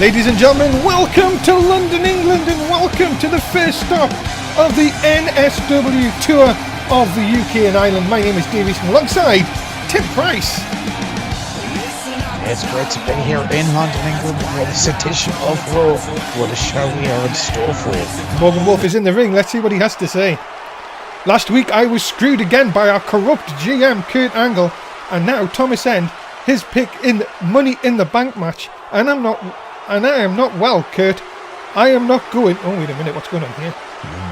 Ladies and gentlemen, welcome to London, England, and welcome to the first stop of the NSW tour of the UK and Ireland. My name is Dave Easton, alongside Tim Price. It's great to be here in London, England for this edition of RAW. What a show we are in store for. Morgan Wolf is in the ring. Let's see what he has to say. Last week I was screwed again by our corrupt GM Kurt Angle, and now Thomas End, his pick in the Money in the Bank match, and I am not well, Kurt. I am not going... Oh, wait a minute, what's going on here?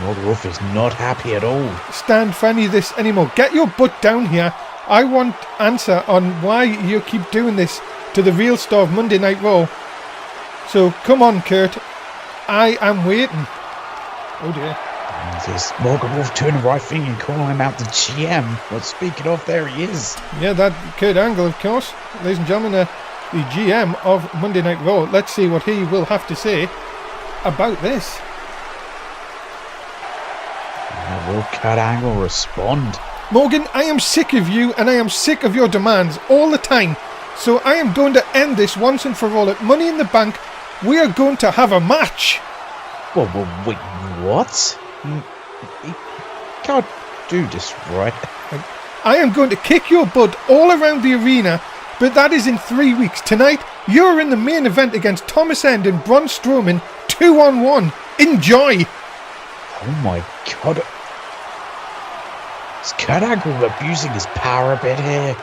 Morgan Wolf is not happy at all. Stand for any of this anymore. Get your butt down here. I want answer on why you keep doing this to the real star of Monday Night Raw. So, come on, Kurt. I am waiting. Oh, dear. There's Morgan Wolf turning right thing and calling him out the GM. Well, speaking of, there he is. Yeah, that Kurt Angle, of course. Ladies and gentlemen, the GM of Monday Night Raw. Let's see what he will have to say about this. Will Kurt Angle respond? Morgan, I am sick of you and I am sick of your demands all the time. So I am going to end this once and for all. At Money in the Bank, we are going to have a match. Well, wait, what? You can't do this, right? I am going to kick your butt all around the arena, but that is in 3 weeks. Tonight, you're in the main event against Thomas End and Braun Strowman 2-on-1. Enjoy! Oh my god. Is Kurt Angle abusing his power a bit here?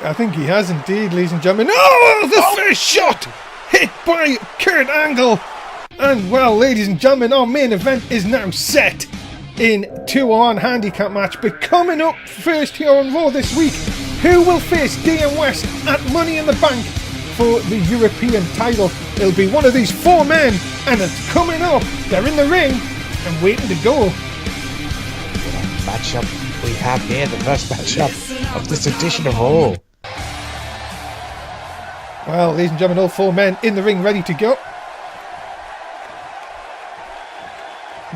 I think he has indeed, ladies and gentlemen. Oh, the first shot! Hit by Kurt Angle! And well, ladies and gentlemen, our main event is now set in 2-on handicap match. But coming up first here on Raw this week, who will face DM West at Money in the Bank for the European title? It'll be one of these four men, and it's coming up. They're in the ring and waiting to go. Matchup we have here, the first matchup of this edition of Raw. Well, ladies and gentlemen, all four men in the ring ready to go.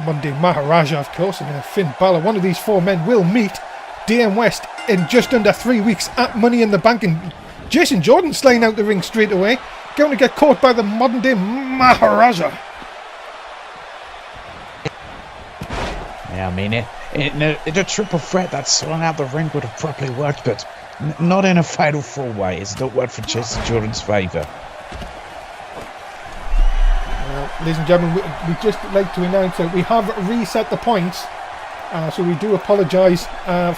Monday Maharaja, of course, and Finn Balor. One of these four men will meet DM West in just under 3 weeks at Money in the Bank, and Jason Jordan slaying out the ring straight away, going to get caught by the modern day Maharaja. Yeah, I mean, in a triple threat, that slung out the ring would have probably worked, but not in a fatal four-way. It's not worked for Jason Jordan's favour. Ladies and gentlemen, we'd just like to announce that we have reset the points, so we do apologise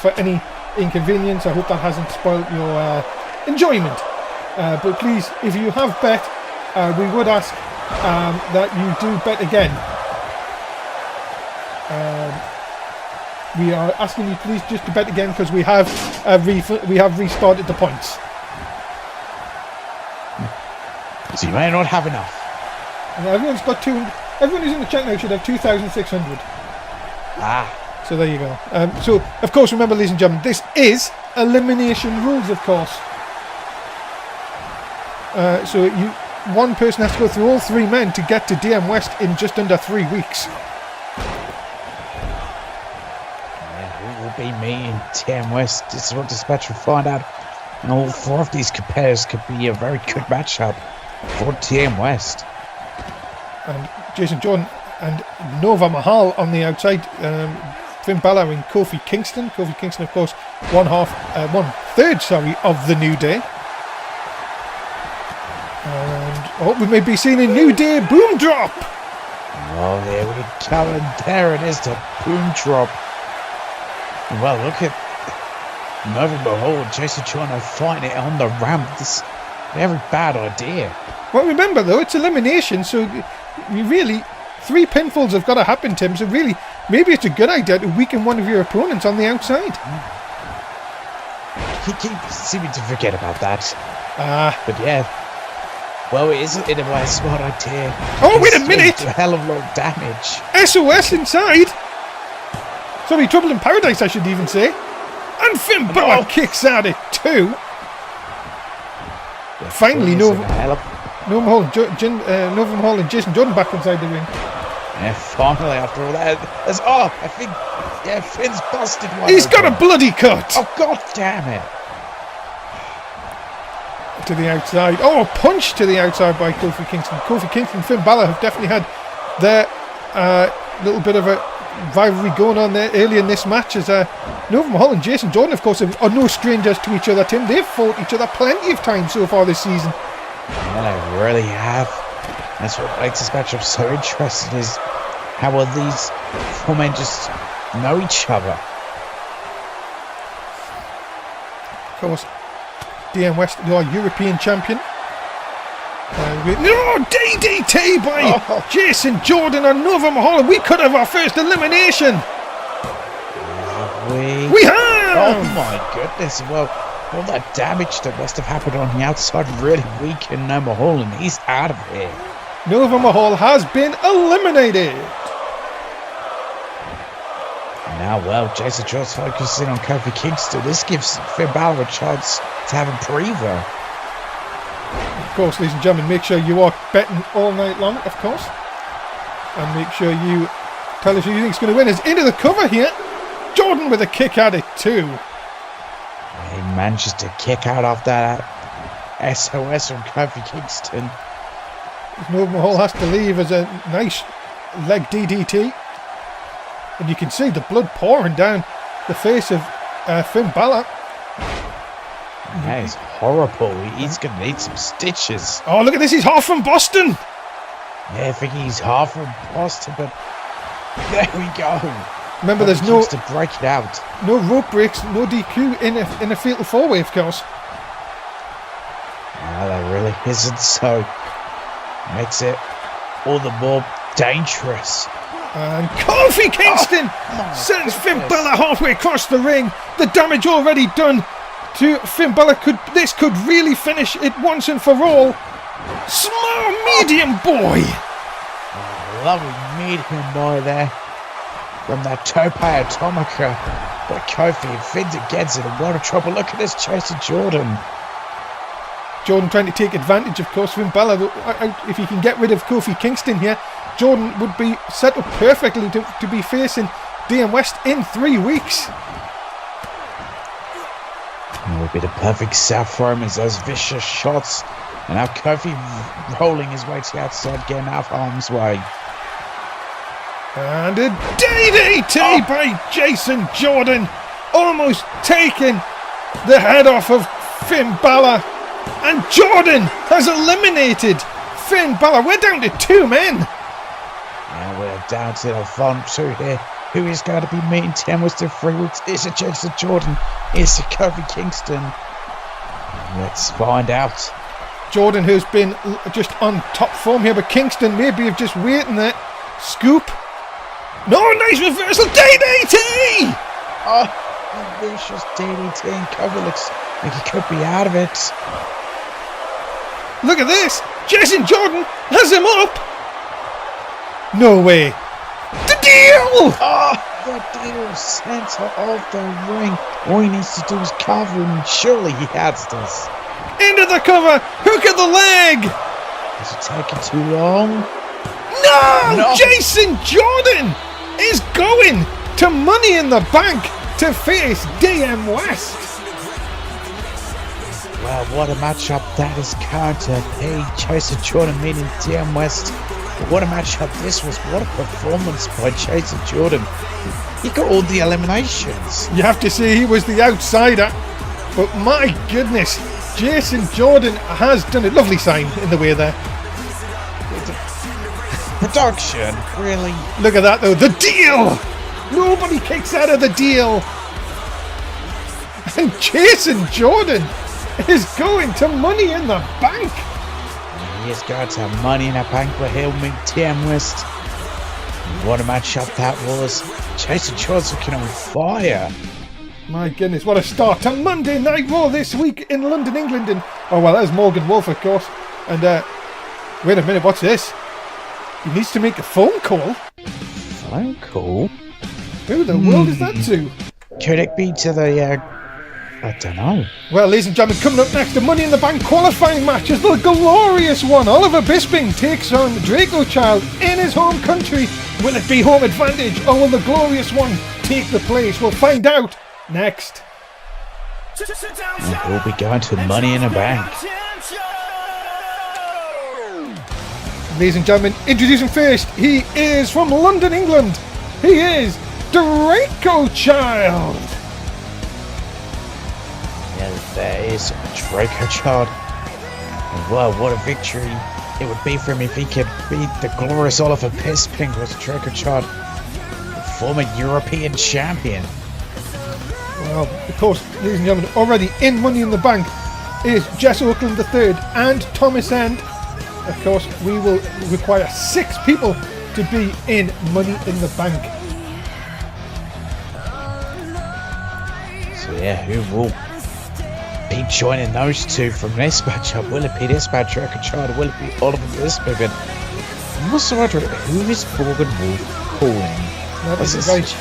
for any inconvenience. I hope that hasn't spoiled your enjoyment. But please, if you have bet, we would ask that you do bet again. We are asking you please just to bet again, because we have restarted the points. So you may not have enough. And everyone's got everyone who's in the chat now should have 2,600. Ah. So there you go. So, of course, remember, ladies and gentlemen, this is elimination rules, of course. So one person has to go through all three men to get to DM West in just under 3 weeks. Yeah, it will be me and DM West. This is what this match will find out. And all four of these compares could be a very good matchup for DM West. And Jason Jordan and Nova Mahal on the outside. Finn Balor and Kofi Kingston. Kofi Kingston, of course, one third of the New Day. And we may be seeing a New Day boom drop. Oh, there we go, and there it is, the boom drop. Well, look at Nova Mahal and Jason Jordan fighting it on the ramp. This very bad idea. Well, remember though, it's elimination, so you really 3 pinfalls have got to happen, Tim. So really, maybe it's a good idea to weaken one of your opponents on the outside. He keeps seeming to forget about that. But yeah, well, it is in a way a smart idea. Oh, wait a minute! A hell of a lot of damage. SOS inside. Sorry, Trouble in Paradise, I should even say. And Finn Balor kicks out at 2. Yeah, finally, Nova Mahal and Jason Jordan back inside the ring. Yeah, finally, after all that. I think, yeah, Finn's busted one. He's got a bloody cut. Oh, god damn it. to the outside. Oh, a punch to the outside by Kofi Kingston. Kofi Kingston and Finn Balor have definitely had their little bit of a rivalry going on there early in this match, as Nova Mahal and Jason Jordan, of course, are no strangers to each other, Tim. They've fought each other plenty of times so far this season. Yeah, they really have. That's what makes this matchup so interesting, is how will these four men just know each other. Of course, DM West, your European champion. No, DDT by Jason Jordan and Nova Mahal. We could have our first elimination. We have! Oh my goodness. Well, all that damage that must have happened on the outside really weakened Nova Mahal, and he's out of here. Nova Mahal has been eliminated. Now, well, Jason Jordan's focusing on Kofi Kingston. This gives Finn Balor a chance to have a breather. Of course, ladies and gentlemen, make sure you are betting all night long, of course. And make sure you tell us who you think is going to win. Is into the cover here. Jordan with a kick at it too. He manages to kick out of that SOS from Kofi Kingston. Nova Mahal has to leave as a nice leg DDT. And you can see the blood pouring down the face of Finn Balor. That is horrible. He's going to need some stitches. Oh, look at this. He's half from Boston. Yeah, I think he's half from Boston, but there we go. Remember, there's no to break it out. No rope breaks, no DQ in a fatal four-way, of course. No, there really isn't, so makes it all the more dangerous. And Kofi Kingston sends Finn Balor halfway across the ring. The damage already done to Finn Balor. This could really finish it once and for all. Small medium boy. Lovely medium boy there. From that Tope Atomica. But Kofi and Finn gets it in a lot of trouble. Look at this chase of Jordan. Jordan trying to take advantage, of course. Finn Balor, if he can get rid of Kofi Kingston here, Jordan would be set up perfectly to be facing DM West in 3 weeks. It would be the perfect set for him as those vicious shots. And now Kofi rolling his way to the outside, getting out of harm's way. And a DDT by Jason Jordan, almost taking the head off of Finn Balor. And Jordan has eliminated Finn Balor. We're down to 2 men. Yeah, we're down to the front 2 here. Who is going to be meeting Tim West in 3 weeks? Is it Jason Jordan? Is it Kofi Kingston? Let's find out. Jordan, who's been just on top form here, but Kingston maybe have just waiting there. Scoop. No, nice reversal. DDT! Oh, a vicious DDT, and Kofi looks like he could be out of it. Look at this. Jason Jordan has him up. No way. The deal! Oh, the deal center of the ring. All he needs to do is cover him, and surely he has this. Into the cover. Hook of the leg. Is it taking too long? No! Jason Jordan is going to Money in the Bank to face DM West. Well, what a matchup that is going to be. Jason Jordan meeting DM West. What a matchup this was. What a performance by Jason Jordan. He got all the eliminations. You have to say he was the outsider. But my goodness, Jason Jordan has done it. Lovely sign in the way there. Production, really. Look at that though. The deal! Nobody kicks out of the deal. And Jason Jordan is going to Money in the Bank. He is going to have Money in the Bank, but he'll meet TM West. What a matchup that was. Jason Jordan's looking on fire. My goodness, what a start to Monday Night Raw this week in London, England. And oh well, there's Morgan Wolf, of course. And wait a minute, what's this? He needs to make a phone call. Phone call? Who the world is that to? Could it be to the I don't know. Well, ladies and gentlemen, coming up next, the Money in the Bank qualifying match is the glorious one. Oliver Bisping takes on Draco Child in his home country. Will it be home advantage, or will the glorious one take the place? We'll find out next. We'll be going to Money in the Bank. Ladies and gentlemen, introducing first, he is from London, England. He is Draco Child. Yeah, there is Draco Child. Well, what a victory it would be for him if he could beat the glorious Oliver Bisping, was Draco Child, the former European champion. Well, of course, ladies and gentlemen, already in Money in the Bank is Jess Oakland III and Thomas End. Of course, we will require 6 people to be in Money in the Bank. So yeah, who will be joining those two from this matchup? Will it be this match, Draco Child, or will it be Oliver Bisping? I'm also wondering, who is Morgan Wolf calling?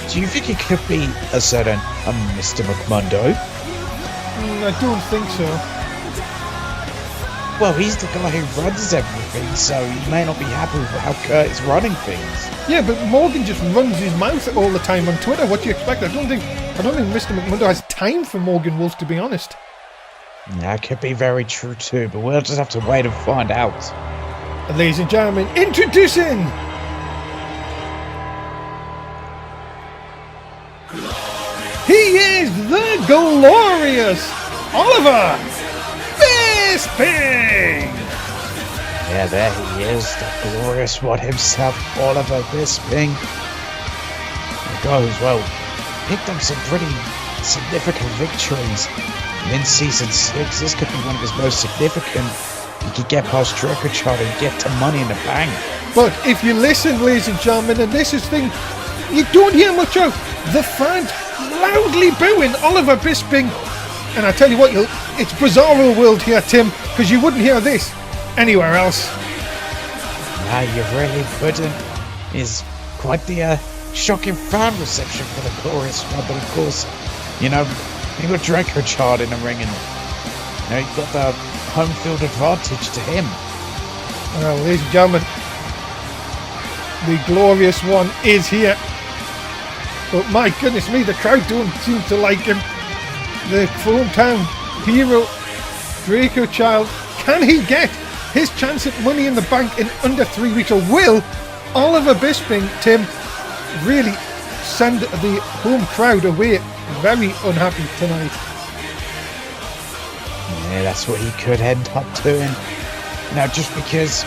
Do you think it could be a certain Mr. McMundo? I don't think so. Well, he's the guy who runs everything, so he may not be happy with how Kurt is running things. Yeah, but Morgan just runs his mouth all the time on Twitter. What do you expect? I don't think Mr. McMundo has time for Morgan Wolf, to be honest. That could be very true too, but we'll just have to wait and find out. And ladies and gentlemen, introducing he is the glorious Oliver Bisping! Yeah, there he is, the glorious one himself, Oliver Bisping. The guy who's, well, picked up some pretty significant victories in Season 6. This could be one of his most significant. He could get past Draco Child and get to Money in the Bank. But if you listen, ladies and gentlemen, and this is the thing you don't hear much of, the fans loudly booing Oliver Bisping. And I tell you what, it's bizarro world here, Tim, because you wouldn't hear this anywhere else. Nah, you really wouldn't. Is quite the shocking fan reception for the glorious one, but of course, you got Draco Child in the ring, and you've got the home field advantage to him. Well, ladies and gentlemen, the glorious one is here. But my goodness me, the crowd don't seem to like him. The hometown hero, Draco Child, can he get his chance at Money in the Bank in under 3 weeks? Or will Oliver Bisping, Tim, really send the home crowd away very unhappy tonight? Yeah, that's what he could end up doing. Now, just because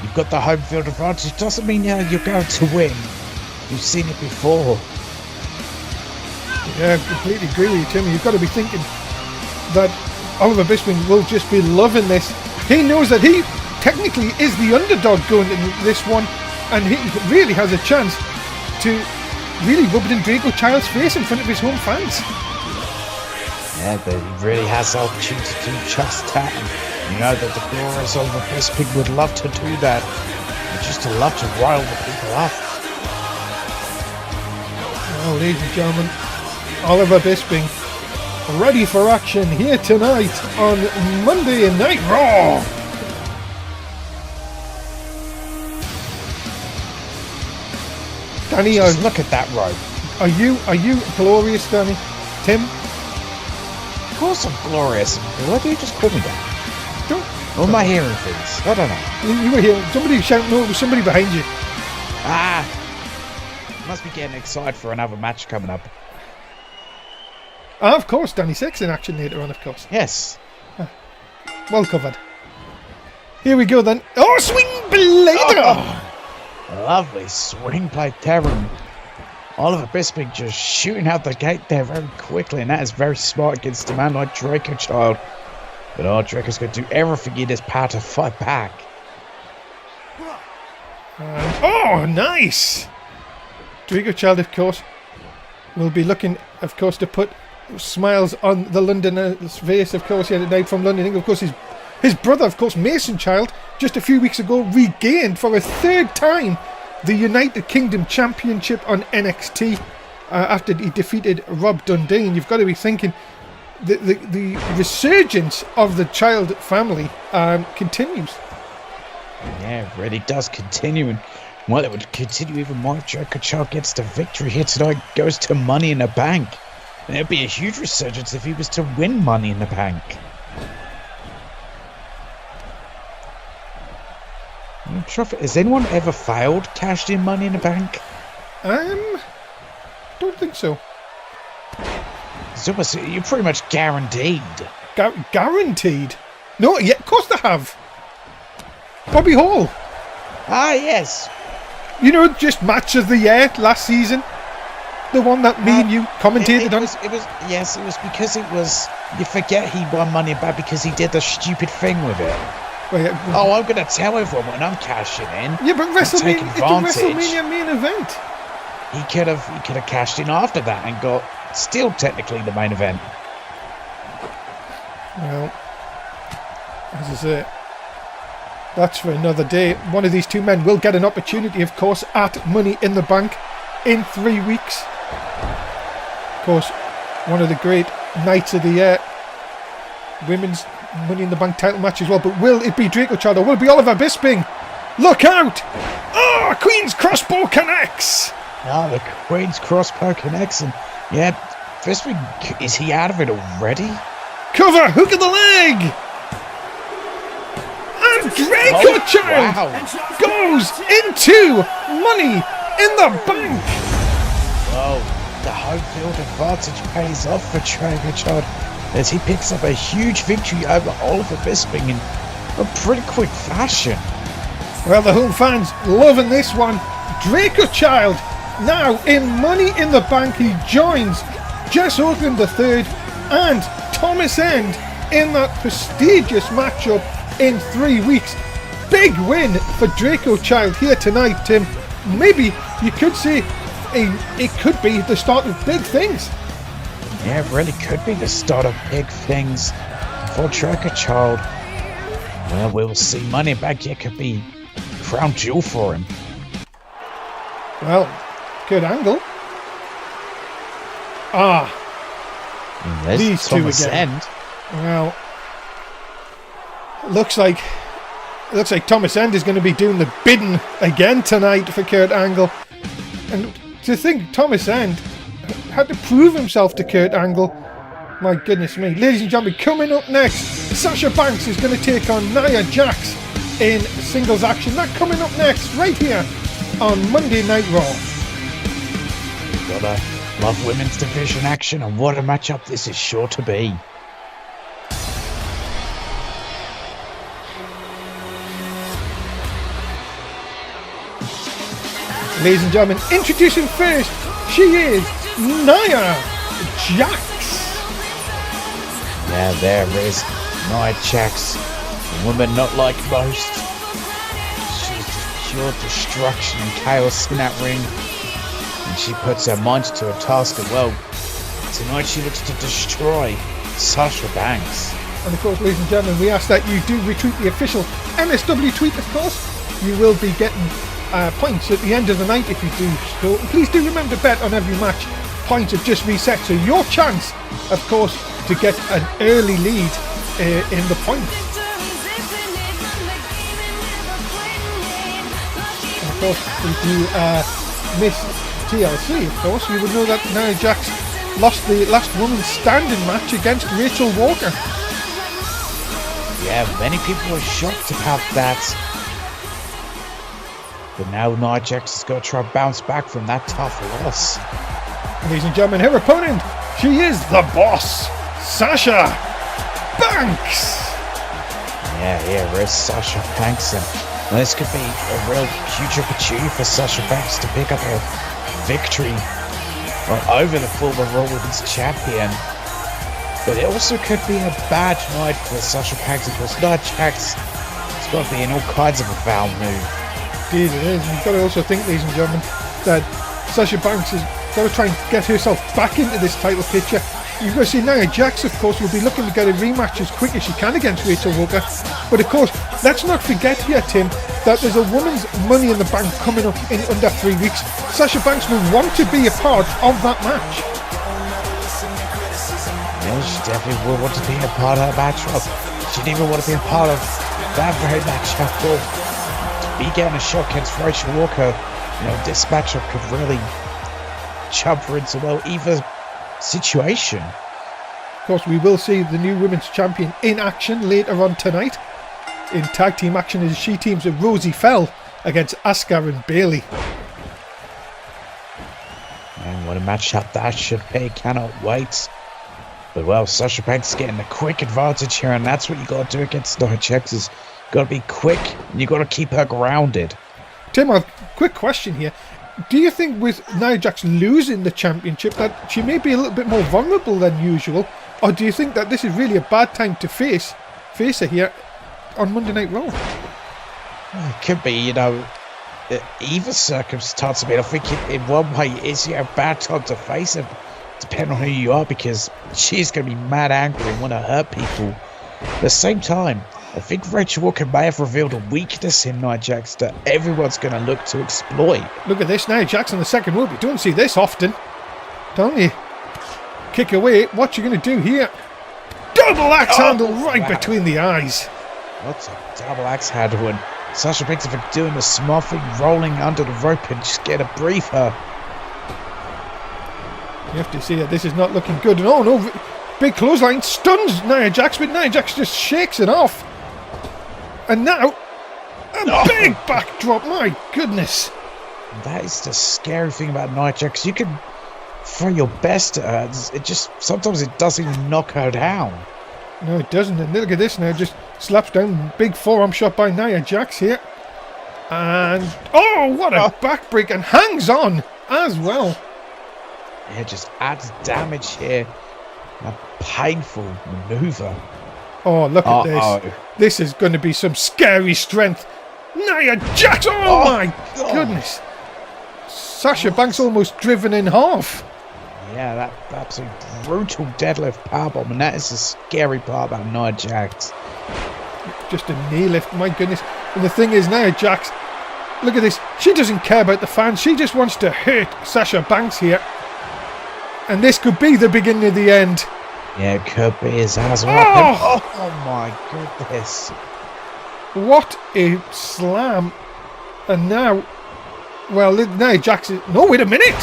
you've got the home field advantage doesn't mean you're going to win. You've seen it before. Yeah, I completely agree with you, Tim. You've got to be thinking that Oliver Bisping will just be loving this. He knows that he technically is the underdog going in this one, and he really has a chance to really rub it in Draco Child's face in front of his home fans. Yeah, but he really has the opportunity to do just that. And you know that the glorious Oliver Bisping would love to do that. But just to love to rile the people up. Well, ladies and gentlemen, Oliver Bisping ready for action here tonight on Monday Night Raw. Danny, just look at that rope. Are you glorious, Danny? Tim? Of course I'm glorious. Why do you just call me that? Or am I hearing things? I don't know. You were hearing somebody shouting. No, it was somebody behind you. Must be getting excited for another match coming up. Of course, Danny Six in action later on, of course. Yes. Well covered. Here we go then. Oh, swing blade! Oh, lovely swing blade there. Oliver Bisping just shooting out the gate there very quickly, and that is very smart against a man like Draco Child. But Draco's going to do everything in his power to fight back. Oh, nice! Draco Child, of course, will be looking, of course, to put smiles on the Londoner's face, of course, here tonight from London. Of course, his brother, of course, Mason Child, just a few weeks ago regained for a third time the United Kingdom Championship on NXT after he defeated Rob Dundee. And you've got to be thinking the resurgence of the Child family continues. Yeah, it really does continue. And well, it would continue even more if Draco Child gets the victory here tonight, goes to Money in the Bank. And it would be a huge resurgence if he was to win Money in the Bank. sure has anyone ever failed cashed in Money in the Bank? Don't think so. It's almost, you're pretty much guaranteed. Guaranteed? No, yeah, of course they have. Bobby Hall. Ah, yes. You know, just match of the year last season. The one that me and you commentated on. It was because it was. You forget he won Money in the Bank because he did the stupid thing with it. Well, yeah, oh, I'm going to tell everyone when I'm cashing in. Yeah, but WrestleMania, it's a WrestleMania main event. He could have cashed in after that and got still technically the main event. Well, as I say, that's for another day. One of these two men will get an opportunity, of course, at Money in the Bank in 3 weeks. Of course, one of the great nights of the year. Women's Money in the Bank title match as well. But will it be Draco Child or will it be Oliver Bisping? Look out! Oh, Queen's Crossbow connects! Ah, the Queen's Crossbow connects. And yeah, Bisping, is he out of it already? Cover! Hook of the leg! And Draco Child goes into Money in the Bank! Well, the home field advantage pays off for Draco Child as he picks up a huge victory over Oliver Bisping in a pretty quick fashion. Well, the home fans loving this one. Draco Child now in Money in the Bank. He joins Jess Oakland III and Thomas End in that prestigious matchup in 3 weeks. Big win for Draco Child here tonight, Tim. Maybe you could say it could be the start of big things. Yeah, it really could be the start of big things for Draco Child. Well, we'll see. Money in the Bank, it could be crown jewel for him. Well, good angle. These Thomas two again. End. Well, looks like Thomas End is going to be doing the bidding again tonight for Kurt Angle. And to think Thomas End had to prove himself to Kurt Angle. My goodness me. Ladies and gentlemen, coming up next, Sasha Banks is going to take on Nia Jax in singles action. That coming up next, right here on Monday Night Raw. Gotta love women's division action, and what a matchup this is sure to be. Ladies and gentlemen, introducing first, she is Nia Jax. Yeah, there is Nia Jax, a woman not like most. She's just pure destruction and chaos in that ring, and she puts her mind to a task as well. Tonight she looks to destroy Sasha Banks. And of course, ladies and gentlemen, we ask that you do retweet the official NSW tweet, of course. You will be getting points at the end of the night if you do so. Please do remember to bet on every match. Points have just reset, so your chance, of course, to get an early lead in the points. And of course, if you missed TLC, of course, you would know that Nia Jax lost the last woman standing match against Rachel Walker. Yeah, many people were shocked about that. But now Nia Jax has got to try to bounce back from that tough loss. Ladies and gentlemen, her opponent, she is the boss, Sasha Banks. Yeah, here is Sasha Banks, and this could be a real huge opportunity for Sasha Banks to pick up a victory over the former Raw Women's Champion. But it also could be a bad night for Sasha Banks because Nia Jax has got to be in all kinds of a foul move. Indeed it is, and you've got to also think, ladies and gentlemen, that Sasha Banks has got to try and get herself back into this title picture. You've got to see Nia Jax, of course, will be looking to get a rematch as quick as she can against Rachel Walker. But of course, let's not forget here, Tim, that there's a woman's Money in the Bank coming up in under 3 weeks. Sasha Banks will want to be a part of that match. Yeah, she definitely will want to be a part of that matchup. She'd even want to be a part of that very matchup. Be getting a shot against Rachel Walker, this matchup could really jump her into either situation. Of course, we will see the new women's champion in action later on tonight. in tag team action as she teams with Rosie Fell against Asuka and Bailey. And what a matchup that should be. Cannot wait. But well, Sasha Banks is getting the quick advantage here, and that's what you got to do against Nia Jax. Is got to be quick, and you got to keep her grounded. Tim, a quick question here. Do you think with Nia Jax losing the championship that she may be a little bit more vulnerable than usual, or do you think that this is really a bad time to face her here on Monday Night Raw? It could be, you know, either circumstance. I mean, I think in one way it's a bad time to face her, depending on who you are, because she's going to be mad angry and want to hurt people. At the same time, I think Rachel Walker may have revealed a weakness in Nia Jax that everyone's going to look to exploit. Look at this, Nia Jax on the second rope. You don't see this often, don't you? Kick away. What you going to do here? Double axe handle right between the eyes. What's a double axe handle? And Sasha Banks for doing the smart thing, rolling under the rope and just get a brief her. You have to see that this is not looking good. Oh no, big clothesline stuns Nia Jax, but Nia Jax just shakes it off. And now, a big backdrop, my goodness. That is the scary thing about Nia Jax. You can throw your best at her, it just, sometimes it doesn't even knock her down. No, it doesn't. And look at this now, just slaps down, big forearm shot by Nia Jax here. And, oh, what a backbreak, and hangs on as well. Yeah, just adds damage here. A painful maneuver. Oh, look at this. This is going to be some scary strength. Nia Jax, oh my goodness. Sasha Banks almost driven in half. Yeah, that absolute brutal deadlift powerbomb, and that is the scary part about Nia Jax. Just a knee lift, my goodness. And the thing is, Nia Jax, look at this. She doesn't care about the fans. She just wants to hurt Sasha Banks here. And this could be the beginning of the end. Yeah, it could be as well. Oh my goodness. What a slam. And now, well, Nia Jax is... No, wait a minute.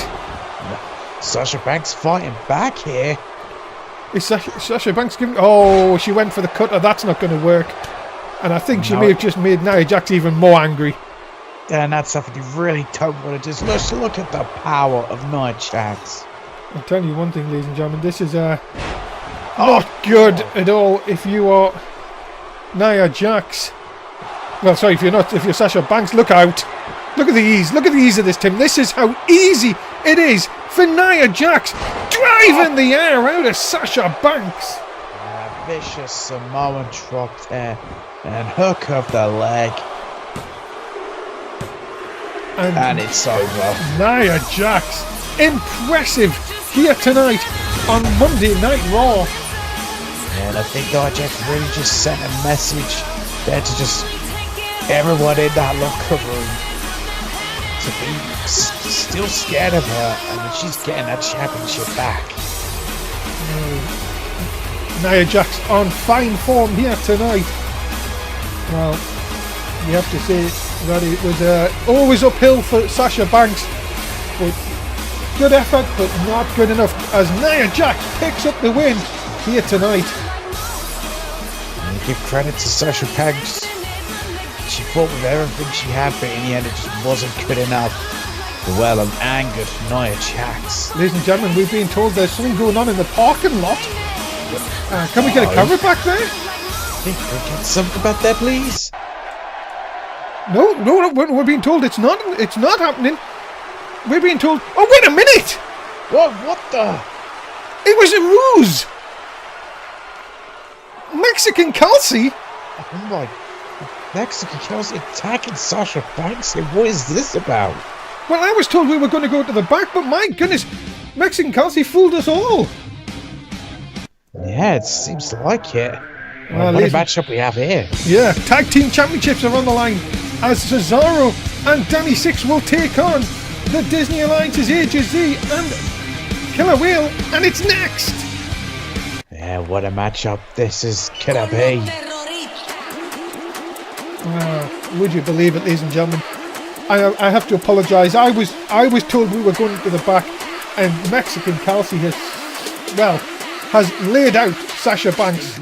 Sasha Banks fighting back here. Is Sasha Banks giving... Oh, she went for the cutter. That's not going to work. And I think she may have just made Nia Jax even more angry. And that's something you really don't want to do. Let's look at the power of Nia Jax. I'll tell you one thing, ladies and gentlemen. This is not good at all if you are Nia Jax. Well, sorry, if you're Sasha Banks, look out. Look at the ease. Look at the ease of this, Tim. This is how easy it is for Nia Jax. Driving the air out of Sasha Banks. Vicious Samoan drop there. And hook of the leg. And it's over. Nia Jax. Impressive here tonight on Monday Night Raw. And I think Nia Jax really just sent a message there to just everyone in that locker room to be still scared of her, and that she's getting that championship back. Nia Jax on fine form here tonight. Well, you have to say that it was always uphill for Sasha Banks, but good effort, but not good enough as Nia Jax picks up the win here tonight. And give credit to Sasha Banks. She fought with everything she had, but in the end it just wasn't good enough. Well, I'm angered Nia Jax. Ladies and gentlemen, we've been told there's something going on in the parking lot. Can we get a cover back there? Can we get something about that, please? No, we're being told it's not happening. We're being told... Oh, wait a minute! What the... It was a ruse! Mexican Kelsey? Oh my... Mexican Kelsey attacking Sasha Banks? What is this about? Well, I was told we were going to go to the back, but my goodness, Mexican Kelsey fooled us all. Yeah, it seems like it. Well, what a matchup we have here. Yeah, tag team championships are on the line as Cesaro and Danny Six will take on the Disney Alliance's AJ and Killer Whale, and it's next. Yeah, what a matchup this is gonna be. Would you believe it, ladies and gentlemen? I have to apologise. I was told we were going to the back, and Mexican Kelsey has laid out Sasha Banks.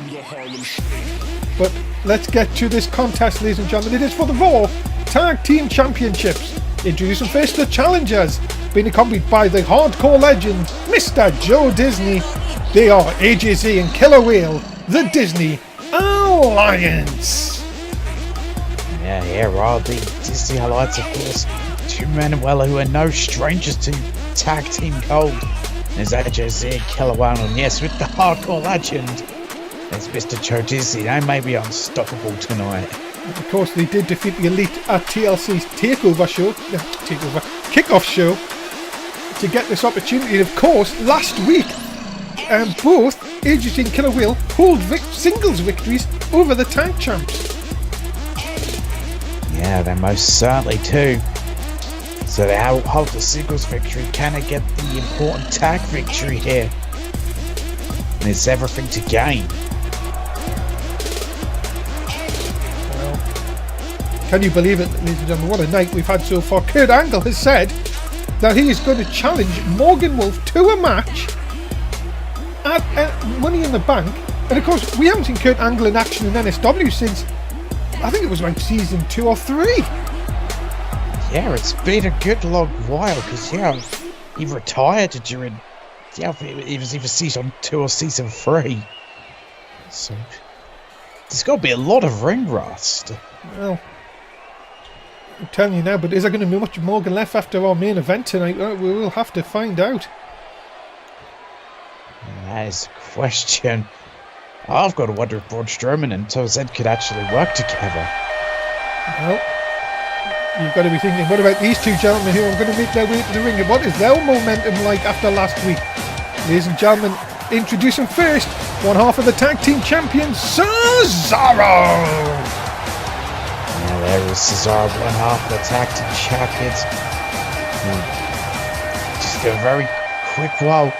But let's get to this contest, ladies and gentlemen. It is for the Raw Tag Team Championships. Introducing first the challengers, being accompanied by the hardcore legend, Mr. Joe Disney. They are AJZ and Killer Whale, the Disney Alliance. Yeah, right. The Disney Alliance, of course. Two men who are no strangers to tag team gold. There's AJZ and Killer Whale, and yes, with the hardcore legend, there's Mr. Joe Disney. They may be unstoppable tonight. Of course, they did defeat the Elite at TLC's kickoff show to get this opportunity. And of course, last week, both AJZ and Killer Whale pulled singles victories over the tag champs. Yeah, they most certainly do. So they hold the singles victory. Can they get the important tag victory here? And it's everything to gain. Can you believe it, ladies and gentlemen? What a night we've had so far. Kurt Angle has said that he is going to challenge Morgan Wolf to a match at Money in the Bank. And of course, we haven't seen Kurt Angle in action in NSW since, I think it was around season 2 or 3. Yeah, it's been a good long while because, he retired during, it was either season 2 or season 3. So, there's got to be a lot of ring rust. Well, I'm telling you now, but is there going to be much Morgan left after our main event tonight? We will have to find out. That is a question. I've got to wonder if Braun Strowman and Tozen could actually work together. Well, you've got to be thinking, what about these two gentlemen who are going to make their way to the ring? And what is their momentum like after last week? Ladies and gentlemen, introducing first, one half of the tag team champion, Cesaro! There is Cesaro, one half of the tag team champions. Just a very quick while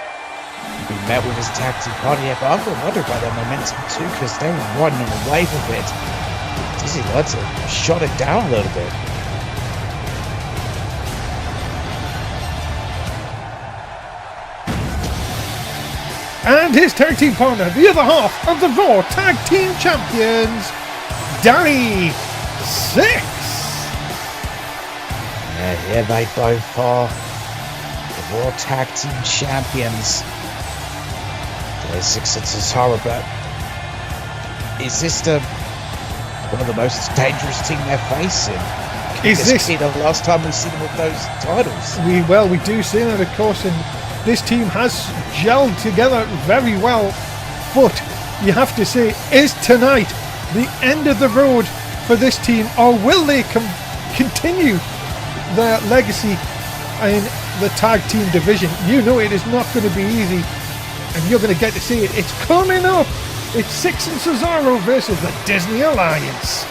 we met with his tag team party here, but I've got to wonder about their momentum too, because they were riding on a wave of it. Disney Lights have shot it down a little bit. And his tag team partner, the other half of the Raw Tag Team Champions, Danny 6. Yeah, they both are the Raw Tag Team Champions. There's 6 and Cesaro, but is this one of the most dangerous team they're facing? Is this the last time we've seen them with those titles? We do see that, of course, and this team has gelled together very well, but you have to say, is tonight the end of the road for this team, or will they continue their legacy in the tag team division? You know it is not going to be easy, and you're going to get to see it. It's coming up. It's Six and Cesaro versus the Disney Alliance.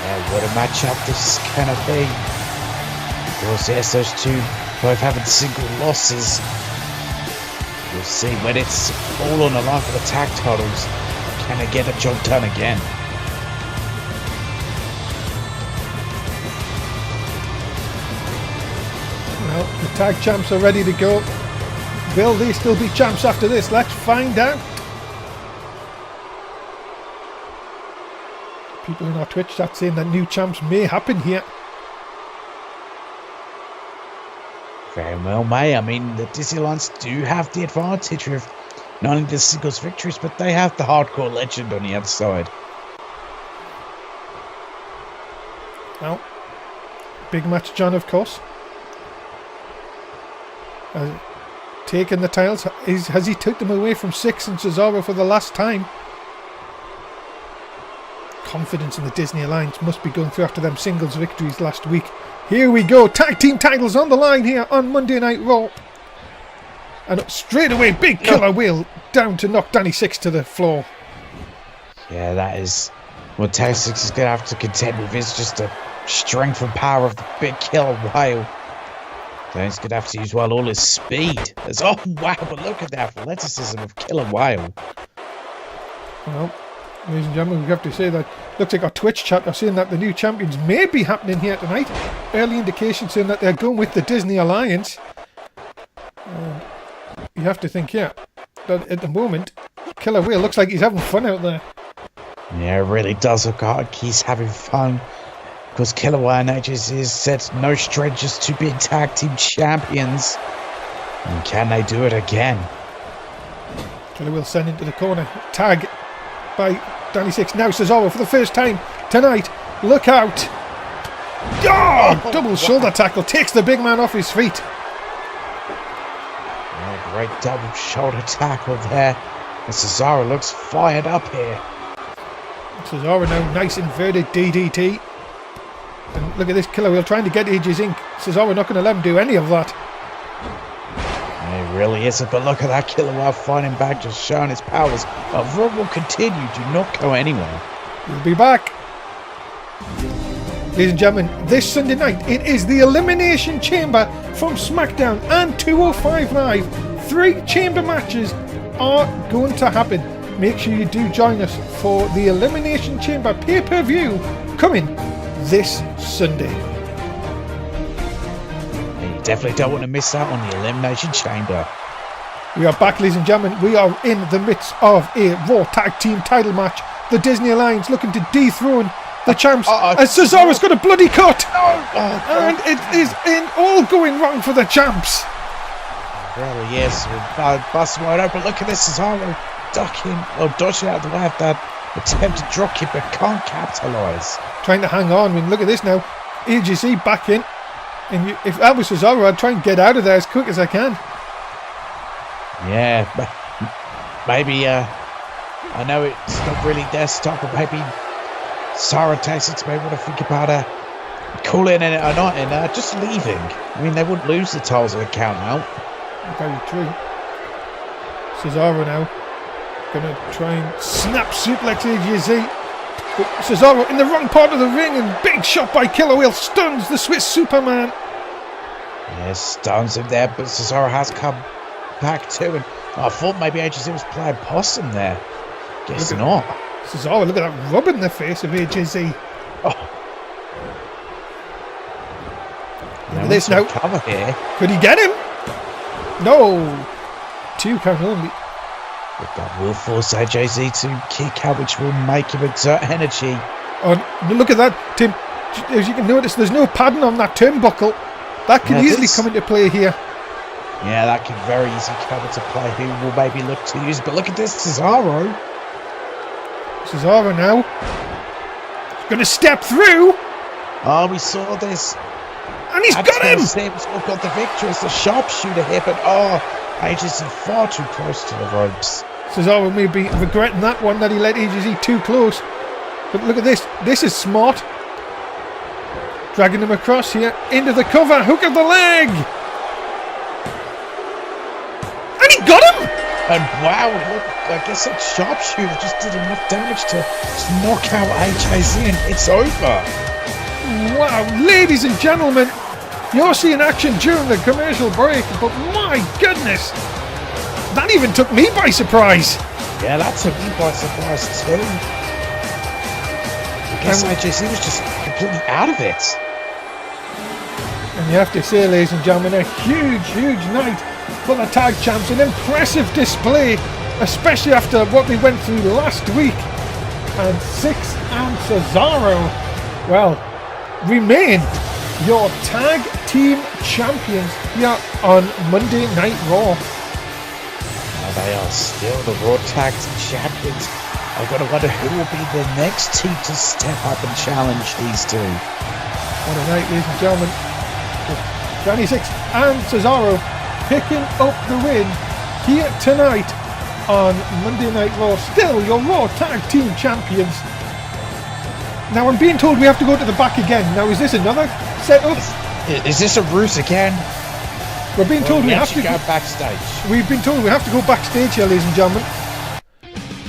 Yeah, what a matchup this is going to be. Of course, yes, those two both having single losses. We'll see when it's all on the line for the tag titles. Can they get the job done again? Well, the tag champs are ready to go. Will they still be champs after this? Let's find out. People in our Twitch chat saying that new champs may happen here. Very well may. I mean, the Disney Alliance do have the advantage of not only the singles victories, but they have the hardcore legend on the other side. Well, big match, John, of course. Taken the titles. Has he took them away from Six and Cesaro for the last time? Confidence in the Disney Alliance must be going through after them singles victories last week. Here we go. Tag team titles on the line here on Monday Night Raw. And straight away, big Killer Whale down to knock Danny Six to the floor. Yeah, that is what Tag 6 is going to have to contend with, is just the strength and power of the big Killer Whale. So he's going to have to use all his speed. Oh, wow, but look at the athleticism of Killer Whale. Well, ladies and gentlemen, we have to say that looks like our Twitch chat are saying that the new champions may be happening here tonight. Early indications saying that they're going with the Disney Alliance. And you have to think, yeah, that at the moment, Killer Whale looks like he's having fun out there. Yeah, it really does look like he's having fun. Because Killer Whale and HSC has said no strangers to being tag team champions. And can they do it again? Killer Whale sent into the corner. Tag by Danny Six. Now Cesaro for the first time tonight. Look out. Oh, double shoulder tackle. Takes the big man off his feet. Yeah, great double shoulder tackle there. And Cesaro looks fired up here. Cesaro now nice inverted DDT. And look at this, Killer Whale trying to get Ages Inc. Cesaro not going to let him do any of that. It really isn't, but look at that Killer Whale fighting back, just showing his powers. But Raw will continue, do not go anywhere. We'll be back. Ladies and gentlemen, this Sunday night, it is the Elimination Chamber from SmackDown and 205 Live. 3 chamber matches are going to happen. Make sure you do join us for the Elimination Chamber pay-per-view coming this Sunday. You definitely don't want to miss out on the Elimination Chamber. We are back, ladies and gentlemen. We are in the midst of a Raw Tag Team title match. The Disney Alliance looking to dethrone the champs as Cesaro's got a bloody cut. And it is all going wrong for the champs. Really is. Busting wide open. Look at this, Cesaro ducking or dodging out of the way of that attempted drop kick, but can't capitalise. Trying to hang on. I mean, look at this now. AGC back in. And if that was Cesaro, I'd try and get out of there as quick as I can. Yeah, maybe, I know it's not really their stop, but maybe Sarah takes it to maybe want to think about calling in or not in, just leaving. I mean, they wouldn't lose the titles of the count out. Very true. Cesaro now gonna try and snap suplex AGZ. But Cesaro in the wrong part of the ring, and big shot by Killer Whale stuns the Swiss Superman. Yeah, stuns him there, but Cesaro has come back too, and I thought maybe AGZ was playing possum there. Guess not. Cesaro, look at that rub in the face of AGZ. Oh. Look at this now. Cover here. Could he get him? No. 2 count only. But that will force AJZ to kick out, which will make him exert energy. Oh, look at that, Tim. As you can notice, there's no padding on that turnbuckle. That can easily come into play here. Yeah, that can very easily come into play. Who will maybe look to use? But look at this, Cesaro. Cesaro now. He's going to step through. Oh, we saw this. And he's got him. Sims got the victory as the sharpshooter here, but AJZ far too close to the ropes. Cesaro may be regretting that one, that he let AJZ too close. But look at this. This is smart. Dragging him across here into the cover. Hook of the leg. And he got him. And wow, look, I guess that sharpshooter just did enough damage to knock out AJZ, and it's over. Wow, ladies and gentlemen, you're seeing action during the commercial break, but my goodness, that even took me by surprise. Yeah, that took me by surprise too. I guess AJC was just completely out of it. And you have to say, ladies and gentlemen, a huge, huge night for the tag champs. An impressive display, especially after what they went through last week. And Six and Cesaro, well, remain your tag team champions here on Monday Night Raw. Now they are still the Raw Tag Team champions. I've got to wonder who will be the next team to step up and challenge these two. What a night, ladies and gentlemen. Danny Six and Cesaro picking up the win here tonight on Monday Night Raw. Still your Raw Tag Team champions. Now I'm being told we have to go to the back again. Now is this another setup? Is this a ruse again? We're being told we have to go backstage. We've been told we have to go backstage here, ladies and gentlemen.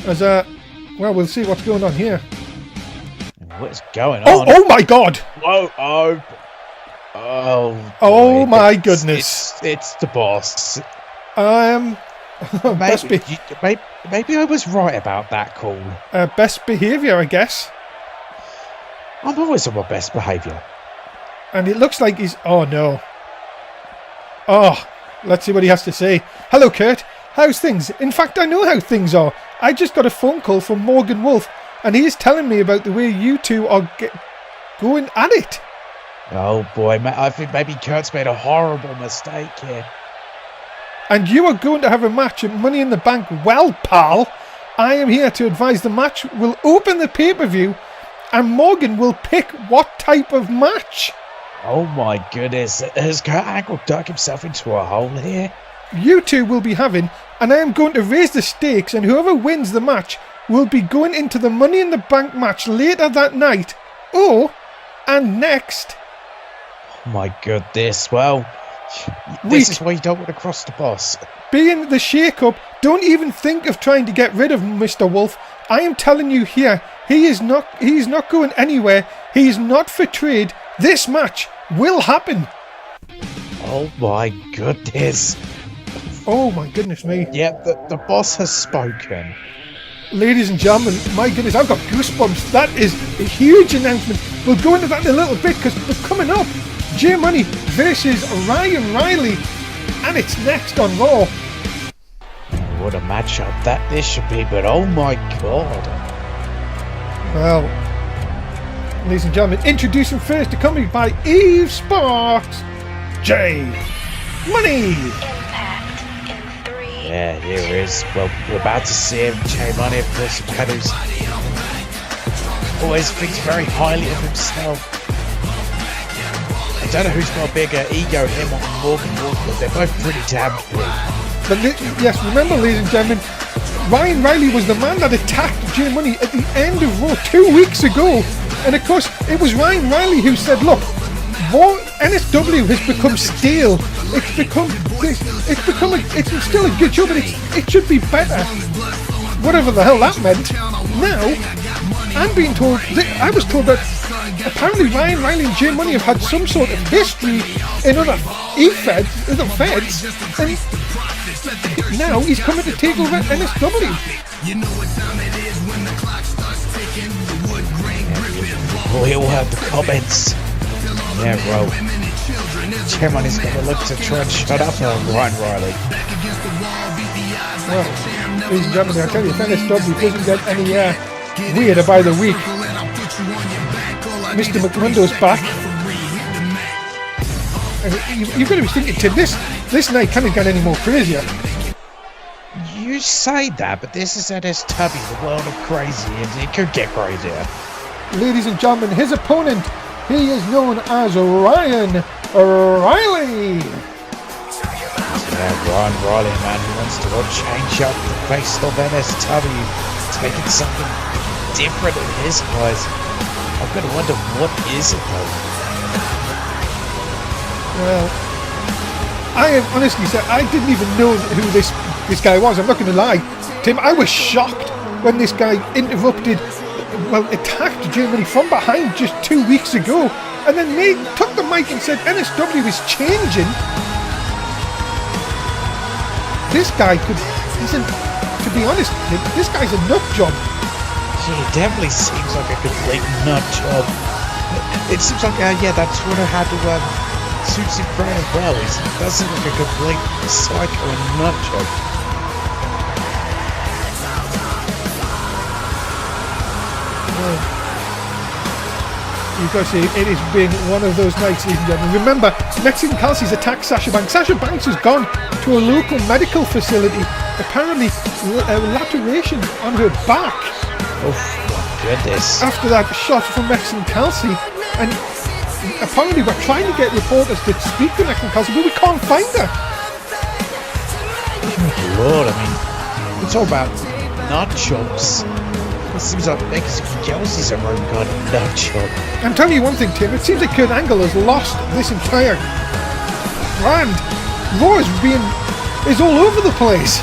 As well, we'll see what's going on here. What's going on? Oh my God! Whoa! Oh my goodness! It's the boss. Maybe I was right about that call. Best behaviour, I guess. I'm always on my best behaviour. And it looks like he's... Oh, no. Oh, let's see what he has to say. Hello, Kurt. How's things? In fact, I know how things are. I just got a phone call from Morgan Wolf, and he is telling me about the way you two are going at it. Oh boy, I think maybe Kurt's made a horrible mistake here. And you are going to have a match at Money in the Bank. Well, pal, I am here to advise the match will open the pay-per-view, and Morgan will pick what type of match. Oh my goodness, has Kurt Angle dug himself into a hole here? You two will be having, and I am going to raise the stakes, and whoever wins the match will be going into the Money in the Bank match later that night. Oh, and next. Oh my goodness, well, this is why you don't want to cross the boss. Being the shake-up, don't even think of trying to get rid of Mr. Wolf. I am telling you here, he is not going anywhere. He is not for trade. This match will happen. Oh my goodness. Oh my goodness me. Yeah, the boss has spoken. Ladies and gentlemen, my goodness, I've got goosebumps. That is a huge announcement. We'll go into that in a little bit because we're coming up. J Money versus Ryan Riley, and it's next on Raw. What a matchup that this should be, but oh my god. Well, ladies and gentlemen, introducing first, accompanied by Eve Sparks, J Money. Impact in 3. Yeah, here it is. Well, we're about to see him, J Money, of course, who's always thinks very highly of himself. I don't know who's got a bigger ego, him or Morgan Wolf, but they're both pretty damn good. But yes, remember, ladies and gentlemen, Ryan Riley was the man that attacked J Money at the end of Raw 2 weeks ago. And of course, it was Ryan Riley who said, look, NSW has become stale. It's still a good show, but it should be better. Whatever the hell that meant. Now, I'm being told, I was told that apparently Ryan Riley and J Money have had some sort of history in other feds, and now he's coming to take over NSW. We all have the comments. Yeah, bro. J Money's gonna look to try and shut up Ryan Riley. Well, ladies and gentlemen, I tell you, if NSW doesn't get any weirder by the week, Mr. McMundo's back. You've got to be thinking, Tim, this night can't get any more crazier. You say that, but this is NSW, the world of crazy, and it could get crazier. Ladies and gentlemen, his opponent, he is known as Ryan Riley. Yeah, Ryan Riley, man, he wants to change up the face of NSW, taking something different in his eyes. I'm going to wonder, what is it though? Well, I have honestly said, I didn't even know who this guy was. I'm not going to lie. Tim, I was shocked when this guy attacked J Money from behind just 2 weeks ago. And then they took the mic and said NSW is changing. This guy to be honest, this guy's a nut job. He definitely seems like a complete nut job. It seems like, that Twitter handle suits him very well. He does seem like a complete psycho and nut job. Well, you've got to say, it is being one of those nights, ladies and gentlemen. Remember, Mexican Kelsey's attacked Sasha Banks. Sasha Banks has gone to a local medical facility. Apparently, laceration on her back. Oh my goodness. After that shot from Mexican Kelsey, and apparently we're trying to get reporters to speak to Mexican Kelsey, but we can't find her. Lord, I mean, it's all about nut jobs. It seems like Mexican Kelsey's a own kind of nut job. I'm telling you one thing, Tim, it seems like Kurt Angle has lost this entire brand. Raw is all over the place.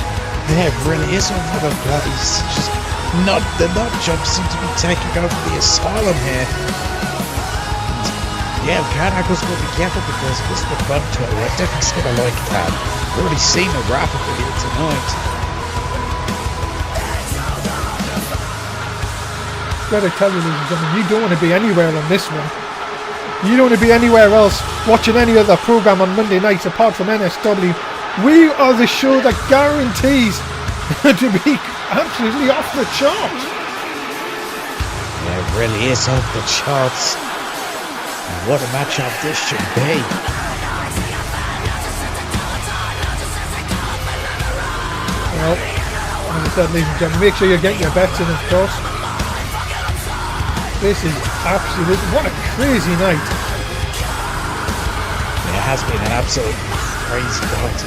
Yeah, it really is all over the place. Just the nut jobs seem to be taking over the asylum here. Yeah, Kurt Angle's got to be careful because Mr. McMundo, I definitely going to like that. We've already seen a wrap of it here tonight. Gotta tell you, ladies and gentlemen, you don't want to be anywhere on this one. You don't want to be anywhere else watching any other program on Monday nights apart from NSW. We are the show that guarantees to be absolutely off the charts. Yeah, it really is off the charts. And what a matchup this should be. Well, as I said, ladies and gentlemen, make sure you get your bets in, of course. This is absolute. What a crazy night. It has been an absolute crazy night.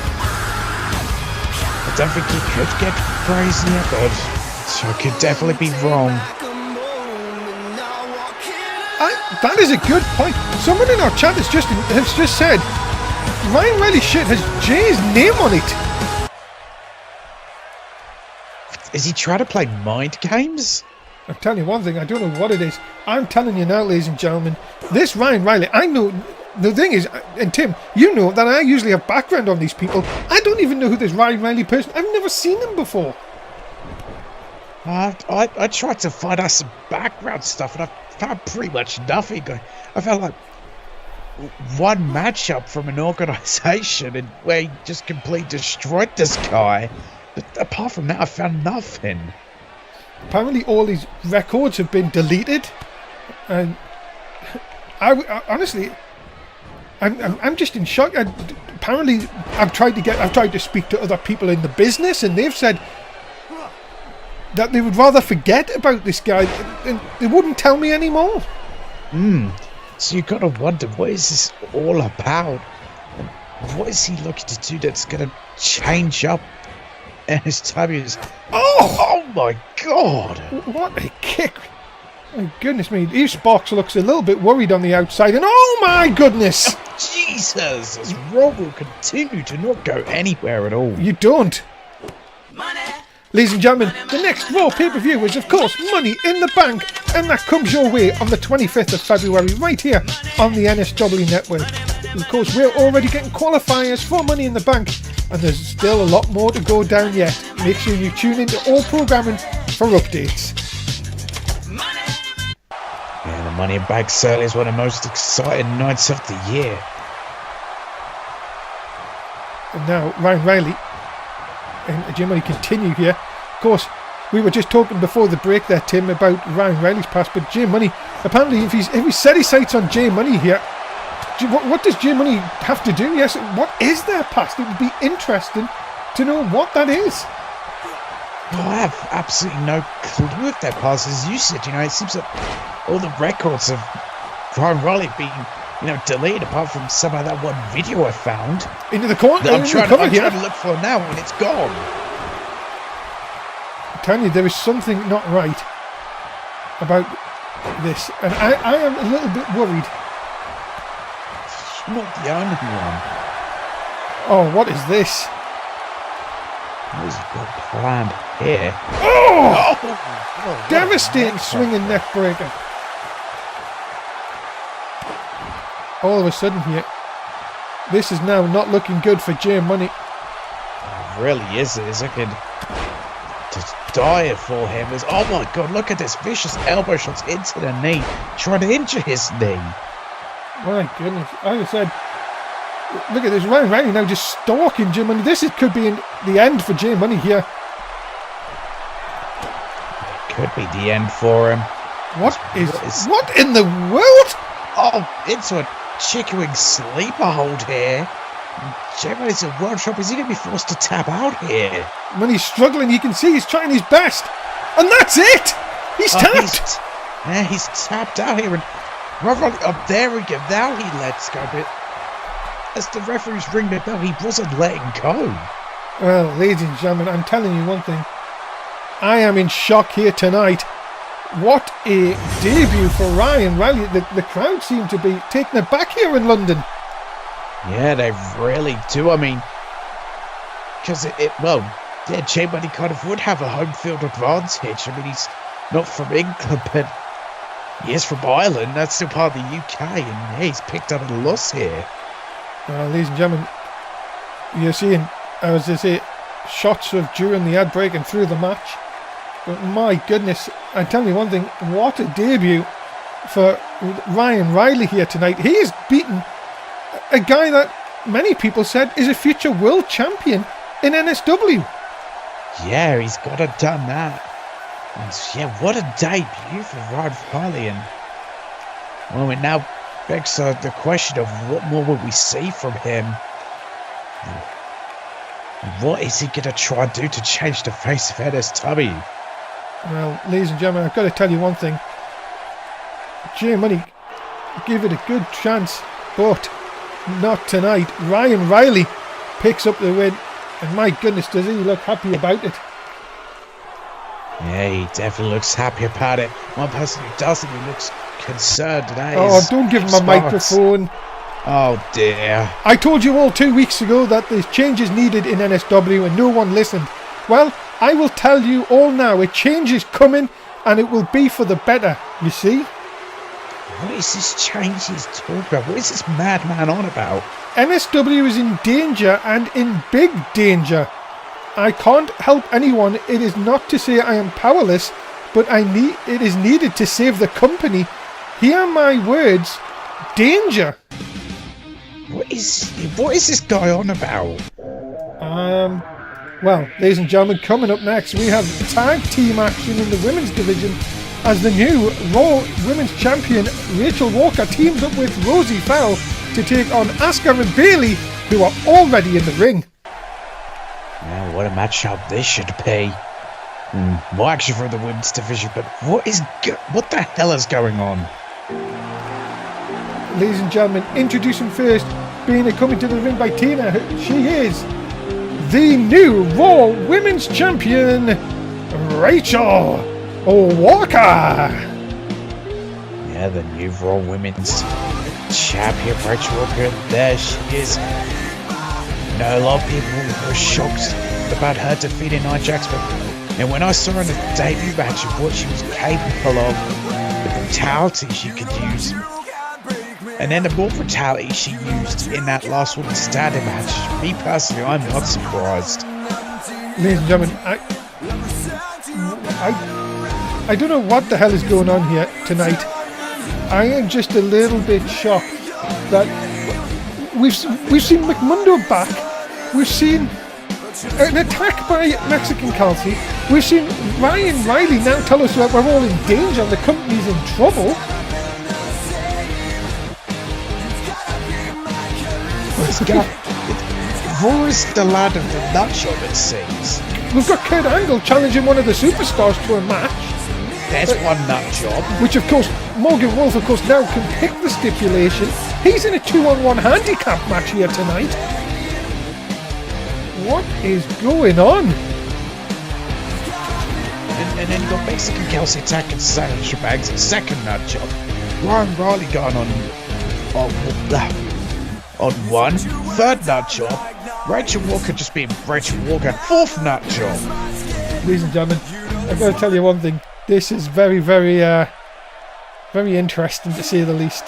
I don't think it could get crazier, but I could definitely be wrong. That is a good point. Someone in our chat has just said Ryan Riley's shit has Jay's name on it. Is he trying to play mind games? I'm telling you one thing, I don't know what it is. I'm telling you now, ladies and gentlemen, this Ryan Riley, I know, the thing is, and Tim, you know that I usually have background on these people. I don't even know who this Ryan Riley person, I've never seen him before. I tried to find out some background stuff and I found pretty much nothing. I felt like one matchup from an organisation and where he just completely destroyed this guy. But apart from that, I found nothing. Apparently all his records have been deleted, and I honestly, I'm just in shock. Apparently, I've tried to speak to other people in the business, and they've said that they would rather forget about this guy, and they wouldn't tell me anymore. So you got to wonder, what is this all about? And what is he looking to do that's going to change up NSW's? Oh my God! What a kick! My goodness me, Eve Sparks looks a little bit worried on the outside, and oh my goodness! Jesus, this Raw will continue to not go anywhere at all. You don't. Ladies and gentlemen, the next Raw pay-per-view is, of course, Money in the Bank, and that comes your way on the 25th of February, right here on the NSW network. Of course, we're already getting qualifiers for Money in the Bank, and there's still a lot more to go down yet. Make sure you tune into all programming for updates. Yeah, the Money in the Bank certainly is one of the most exciting nights of the year. And now, Ryan Riley and Jim Money continue here. Of course, we were just talking before the break there, Tim, about Ryan Riley's past, but Jay Money, apparently if he set his sights on Jay Money here, what does Jay Money have to do? Yes, what is their past? It would be interesting to know what that is. Well, I have absolutely no clue if their past. As you said, it seems that all the records of Ryan Riley being, deleted, apart from some of that one video I found. Into the corner. I'm trying to look for now, and it's gone. I'm telling you, there is something not right about this, and I am a little bit worried. You're not the only one. Oh, what is this? What is your plan here? Oh! Devastating swinging neck breaker. All of a sudden here, this is now not looking good for Jay Money. It really is. It's looking to dire for him. Oh my God, look at this vicious elbow shots into the knee, trying to injure his knee. My goodness, like I said, look at this, Ryan Riley now just stalking Jay Money. Could be the end for Jay Money here. It could be the end for him. What in the world? Oh, into a chicken wing sleeper hold here. Jay Money's a world champ. Is he going to be forced to tap out here? When he's struggling, you can see he's trying his best. And that's it! He's tapped! He's tapped out here. And up there we go. Now he lets go. But as the referee's ringing the bell, he wasn't letting go. Well, ladies and gentlemen, I'm telling you one thing. I am in shock here tonight. What a debut for Ryan Riley. The crowd seem to be taking it back here in London. Yeah, they really do. I mean, because Jay Money kind of would have a home field advantage. I mean, he's not from England, but he is from Ireland. That's still part of the UK, and he's picked up a loss here. Ladies and gentlemen, you're seeing, as I say, shots of during the ad break and through the match. But my goodness, I'm telling you one thing, what a debut for Ryan Riley here tonight. He has beaten a guy that many people said is a future world champion in NSW. Yeah, he's got to done that. And yeah, what a debut for Rod Farley. And well, it now begs the question of what more will we see from him? What is he going to try and do to change the face of NSW? Well, ladies and gentlemen, I've got to tell you one thing. J Money gave it a good chance, but not tonight. Ryan Riley picks up the win, and my goodness, does he look happy about it. Yeah, he definitely looks happy about it. One person who doesn't, he looks concerned today. Oh, don't give him a microphone. Oh dear. I told you all 2 weeks ago that there's changes needed in NSW and no one listened. Well, I will tell you all now, a change is coming and it will be for the better, you see? What is this change he's talking about? What is this madman on about? NSW is in danger and in big danger. I can't help anyone. It is not to say I am powerless, but it is needed to save the company. Hear my words. Danger. What is this guy on about? Well, ladies and gentlemen, coming up next we have tag team action in the women's division as the new Raw Women's Champion Rachel Walker teams up with Rosie Fell to take on Asuka and Bayley, who are already in the ring. Yeah, what a matchup this should be. More action from the women's division, but what the hell is going on? Ladies and gentlemen, introducing first, being coming to the ring by Tina. She is the new Raw Women's Champion, Rachel Walker. Yeah, the new Raw Women's Champion, Rachel Walker. There she is. You know, a lot of people were shocked about her defeating Nia Jax, and when I saw her in the debut match of what she was capable of, the brutality she could use, and then the more brutality she used in that last woman standing match, me personally, I'm not surprised. Ladies and gentlemen, I don't know what the hell is going on here tonight. I am just a little bit shocked that we've seen McMundo back. We've seen an attack by Mexican Kelsey. We've seen Ryan Riley now tell us that we're all in danger and the company's in trouble. Raw is the land of the nutshot, it seems. We've got Kurt Angle challenging one of the superstars to a match. There's one nut job. Which, of course, Morgan Wolf, of course, now can pick the stipulation. He's in a 2-on-1 handicap match here tonight. What is going on? And then you've got Mexican Kelsey attacking Sasha Banks, second nut job. Ryan Riley going on one. Third nut job. Rachel Walker just being Rachel Walker. Fourth nut job. Ladies and gentlemen, I've got to tell you one thing. This is very, very, very interesting to say the least.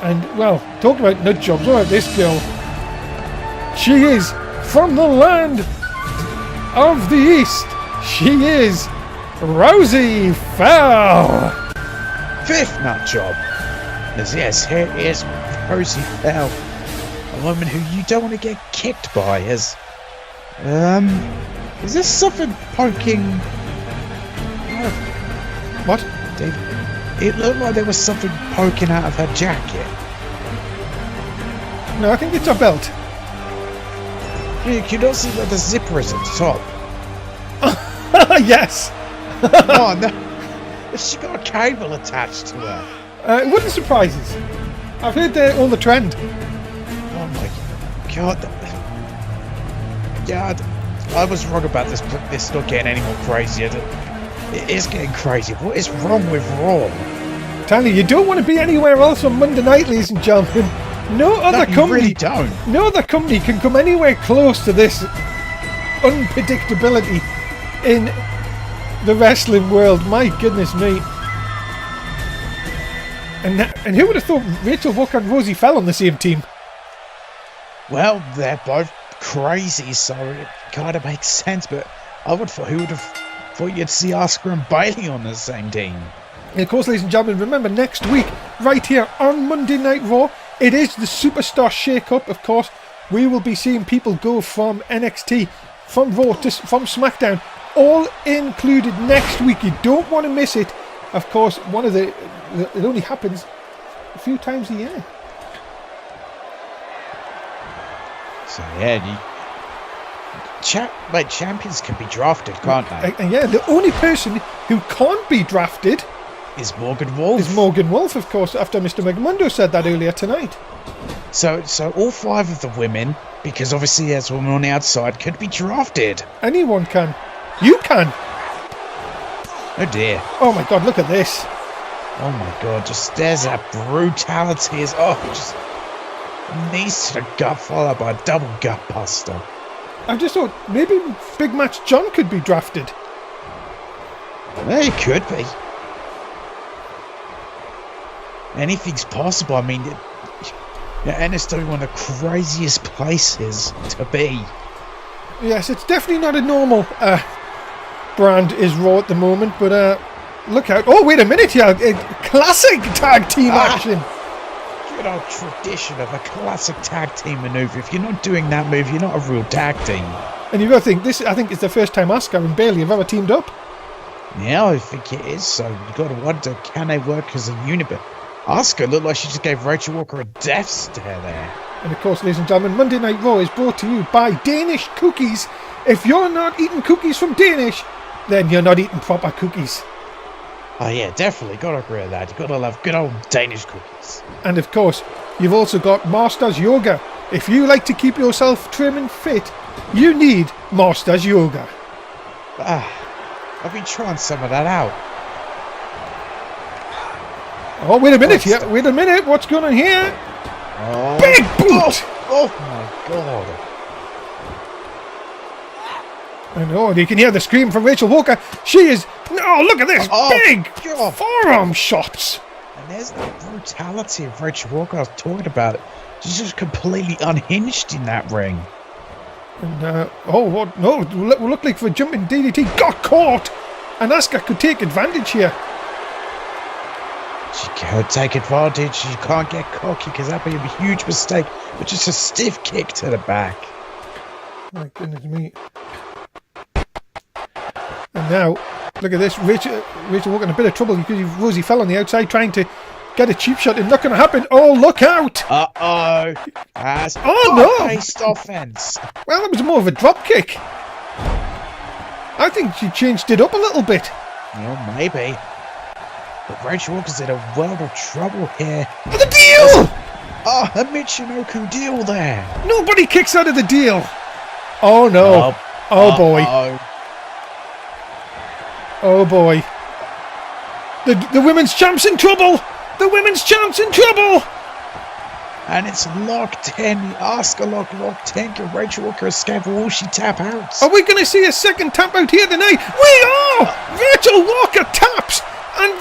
And, well, talk about nut jobs. What about this girl? She is from the land of the East. She is Rosie Fell. Fifth nut job. Yes, here is Rosie Fell. A woman who you don't want to get kicked by. Is there something poking? What? David, it looked like there was something poking out of her jacket. No, I think it's a belt. You can also see where the zipper is at the top. Yes. Oh no! She got a cable attached to her. It wouldn't surprise us. I've heard they're on the trend. Oh my god! God, I was wrong about this. This not getting any more crazier. It is getting crazy. What is wrong with Raw? Tanya, you don't want to be anywhere else on Monday night, ladies and gentlemen. No other company. Really don't. No other company can come anywhere close to this unpredictability in the wrestling world. My goodness me. And who would have thought Rachel Walker and Rosie Fell on the same team? Well, they're both crazy, so it kind of makes sense. But who would have thought you'd see Asuka and Bayley on the same team? And of course, ladies and gentlemen, remember next week, right here on Monday Night Raw, it is the Superstar Shake-Up. Of course, we will be seeing people go from NXT from Raw from SmackDown, all included next week. You don't want to miss it. Of course, it only happens a few times a year. So yeah, champions can be drafted, can't they? And yeah, the only person who can't be drafted is Morgan Wolf. Of course, after Mr. McMundo said that earlier tonight. So all 5 of the women, because obviously there's a woman on the outside, could be drafted. Anyone can. You can. Oh dear. Oh my God, look at this. Oh my God, there's that brutality. Just knees to the gut followed by a double gut buster. I just thought maybe Big Match John could be drafted. Well, it could be. Anything's possible. I mean, NSW one of the craziest places to be. Yes, it's definitely not a normal brand is Raw at the moment, but look out. Oh, wait a minute here. Classic tag team action. Good old tradition of a classic tag team maneuver. If you're not doing that move, you're not a real tag team. And you've got to think, this, I think, is the first time Asuka and Bayley have ever teamed up. Yeah, I think it is. So you've got to wonder, can they work as a unit? But Asuka looked like she just gave Rachel Walker a death stare there. And of course, ladies and gentlemen, Monday Night Raw is brought to you by Danish Cookies. If you're not eating cookies from Danish, then you're not eating proper cookies. Oh yeah, definitely. Got to agree with that. You've got to love good old Danish cookies. And of course, you've also got Masters Yoga. If you like to keep yourself trim and fit, you need Masters Yoga. I've been trying some of that out. Oh, wait a minute here. Wait a minute. What's going on here? Oh. Big boot! Oh my God. I know, you can hear the scream from Rachel Walker. She is... Oh, look at this! Big God. forearm shots! And there's the brutality of Rachel Walker I was talking about. She's just completely unhinged in that ring. And, what? No, look like for a jumping DDT. Got caught! And Asuka could take advantage here. She could take advantage. She can't get cocky because that'd be a huge mistake. But just a stiff kick to the back. My goodness me. And now, look at this. Rachel Walker in a bit of trouble because Rosie fell on the outside trying to get a cheap shot. It's not going to happen. Oh, look out! Uh-oh. That's no! Based offense. Well, it was more of a drop kick. I think she changed it up a little bit. Well, maybe. But Rachel Walker's in a world of trouble here. Oh, the deal! A Michinoku deal there. Nobody kicks out of the deal. Oh, no. Oh, boy. Oh, boy. The women's champ's in trouble. The women's champ's in trouble. And it's locked in. Asuka locked in. Can Rachel Walker escape or will she tap out? Are we going to see a second tap out here tonight? We are! Rachel Walker taps. And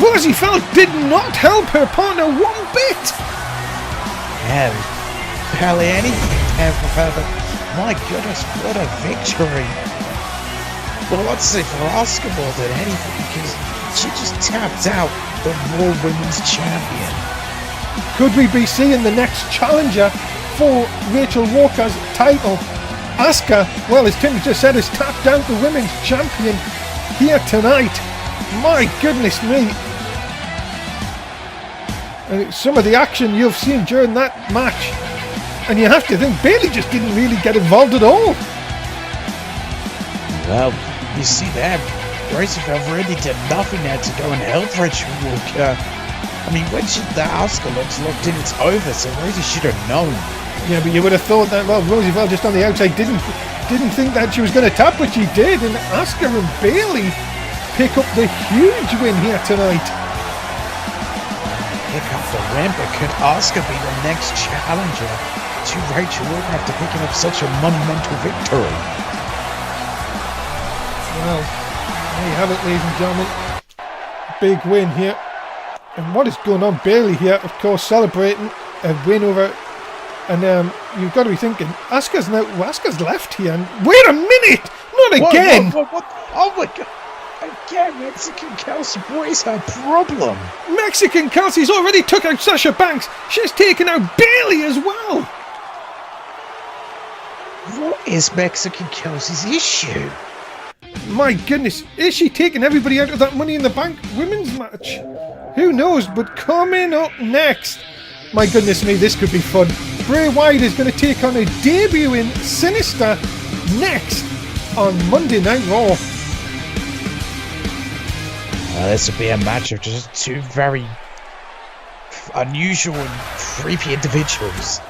Rosie Felt did not help her partner one bit. Yeah, barely anything there for her, but my goodness, what a victory. Well, I'd say for Asuka more than anything, because she just tapped out the Raw Women's Champion. Could we be seeing the next challenger for Rachel Walker's title? Asuka, well, as Tim just said, has tapped out the Women's Champion here tonight. My goodness me. And some of the action you've seen during that match. And you have to think Bayley just didn't really get involved at all. Well, you see that. Roosevelt really did nothing there to go and help Rachel Walker. I mean, when the Asuka looks locked in, it's over, so Rosie should have known. Yeah, but you would have thought that, well, Roosevelt just on the outside didn't think that she was going to tap, but she did. And Asuka and Bayley pick up the huge win here tonight. Pick up the win, but could Asuka be the next challenger to Rachel Walker after picking up such a monumental victory? Well, there you have it, ladies and gentlemen. Big win here. And what is going on? Bayley here, of course, celebrating a win over. And you've got to be thinking, Asuka's left here. And wait a minute! Not again! What? Oh my God! Again, Mexican Kelsey, what is her problem? Mexican Kelsey's already took out Sasha Banks. She's taken out Bayley as well. What is Mexican Kelsey's issue? My goodness, is she taking everybody out of that Money in the Bank women's match? Who knows, but coming up next, my goodness me, this could be fun. Bray Wyatt is going to take on a debut in Sinister next on Monday Night Raw. This would be a match of just two very unusual and creepy individuals.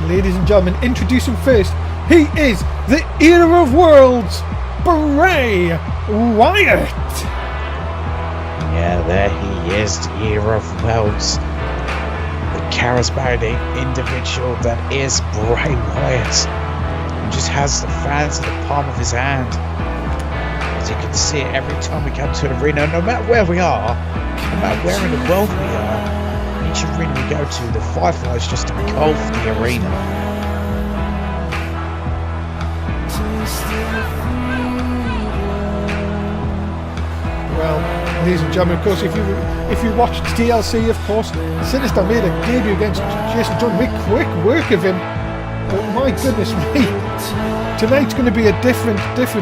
Ladies and gentlemen, introducing first, he is the Eater of Worlds, Bray Wyatt. Yeah, there he is, the Eater of Worlds. The charismatic individual that is Bray Wyatt. He just has the fans in the palm of his hand. As you can see, every time we come to an arena, no matter where we are, no matter where in the world we are, each arena we go to, the fireflies just engulf the arena. Well, ladies and gentlemen, of course, if you watched TLC, of course, Sinister made a debut against Jason Jordan. Make quick work of him. But my goodness me, tonight's going to be a different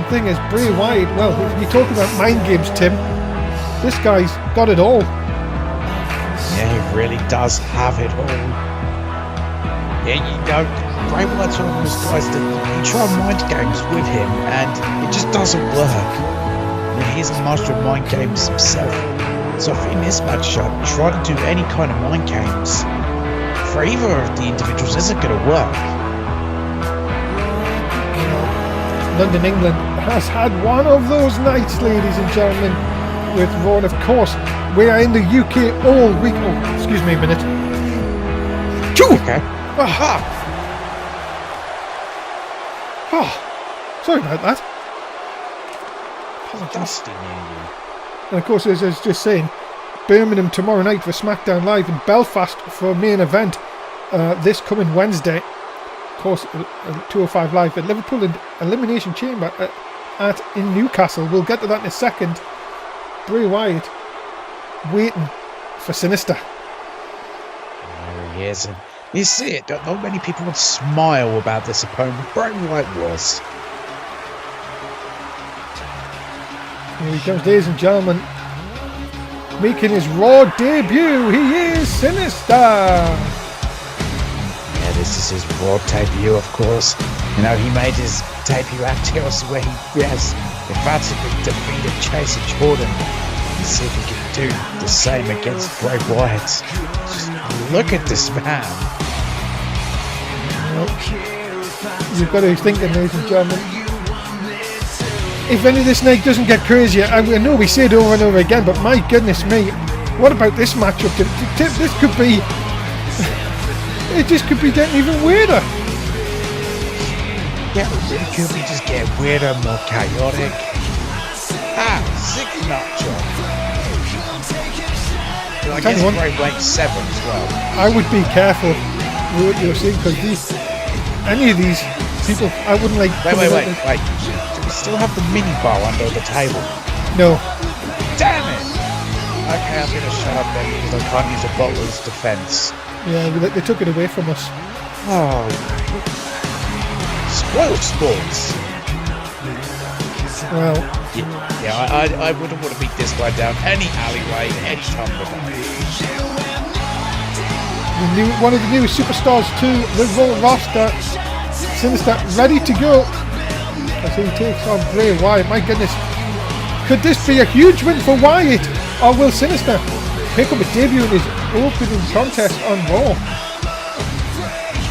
thing as Bray Wyatt. Well, if you talk about mind games, Tim, this guy's got it all. Yeah, he really does have it all. Yeah, you know, Bray Wyatt's one of those guys that you try mind games with him and it just doesn't work. I mean, he's a master of mind games himself. So if in this match, try to do any kind of mind games for either of the individuals isn't going to work. London, England has had one of those nights, ladies and gentlemen, with Raw. Of course, we are in the UK all week. Oh, excuse me a minute. Choo! Okay. Aha! Oh, sorry about that. Dusty near you. And of course, as I was just saying, Birmingham tomorrow night for SmackDown Live, and Belfast for main event this coming Wednesday. Of course, 205 Live at Liverpool and Elimination Chamber in Newcastle. We'll get to that in a second. Bray Wyatt waiting for Sinister. There he is. And you see it, not many people would smile about this opponent. Bray Wyatt was. Here he comes, ladies and gentlemen. Making his Raw debut, he is Sinister. This is his Raw debut, of course. You know, he made his debut at TLC where he has emphatically defeated Jason Jordan. Let's see if he can do the same against Bray Wyatt. Just look at this man. You've got to be thinking, ladies and gentlemen, if any of this night doesn't get crazier, I know we say it over and over again, but my goodness me, what about this matchup? This could be... It just could be getting even weirder. Yeah, it could be just getting weirder, more chaotic. Sick nut job. I guess Bray Wyatt 7 as well. I would be careful with what you're saying, because any of these people, I wouldn't like... Wait. Do we still have the mini bar under the table? No. Damn it! Okay, I'm gonna shut up then because I can't use a bottler's defense. Yeah, they took it away from us. Oh. Spoiled sports. Well. Yeah, I wouldn't want to beat this guy down any alleyway, any time of the day. One of the newest superstars to the Raw roster. Sinister ready to go as he takes on Bray Wyatt. My goodness. Could this be a huge win for Wyatt? Or will Sinister pick up a debut in his opening contest on Raw?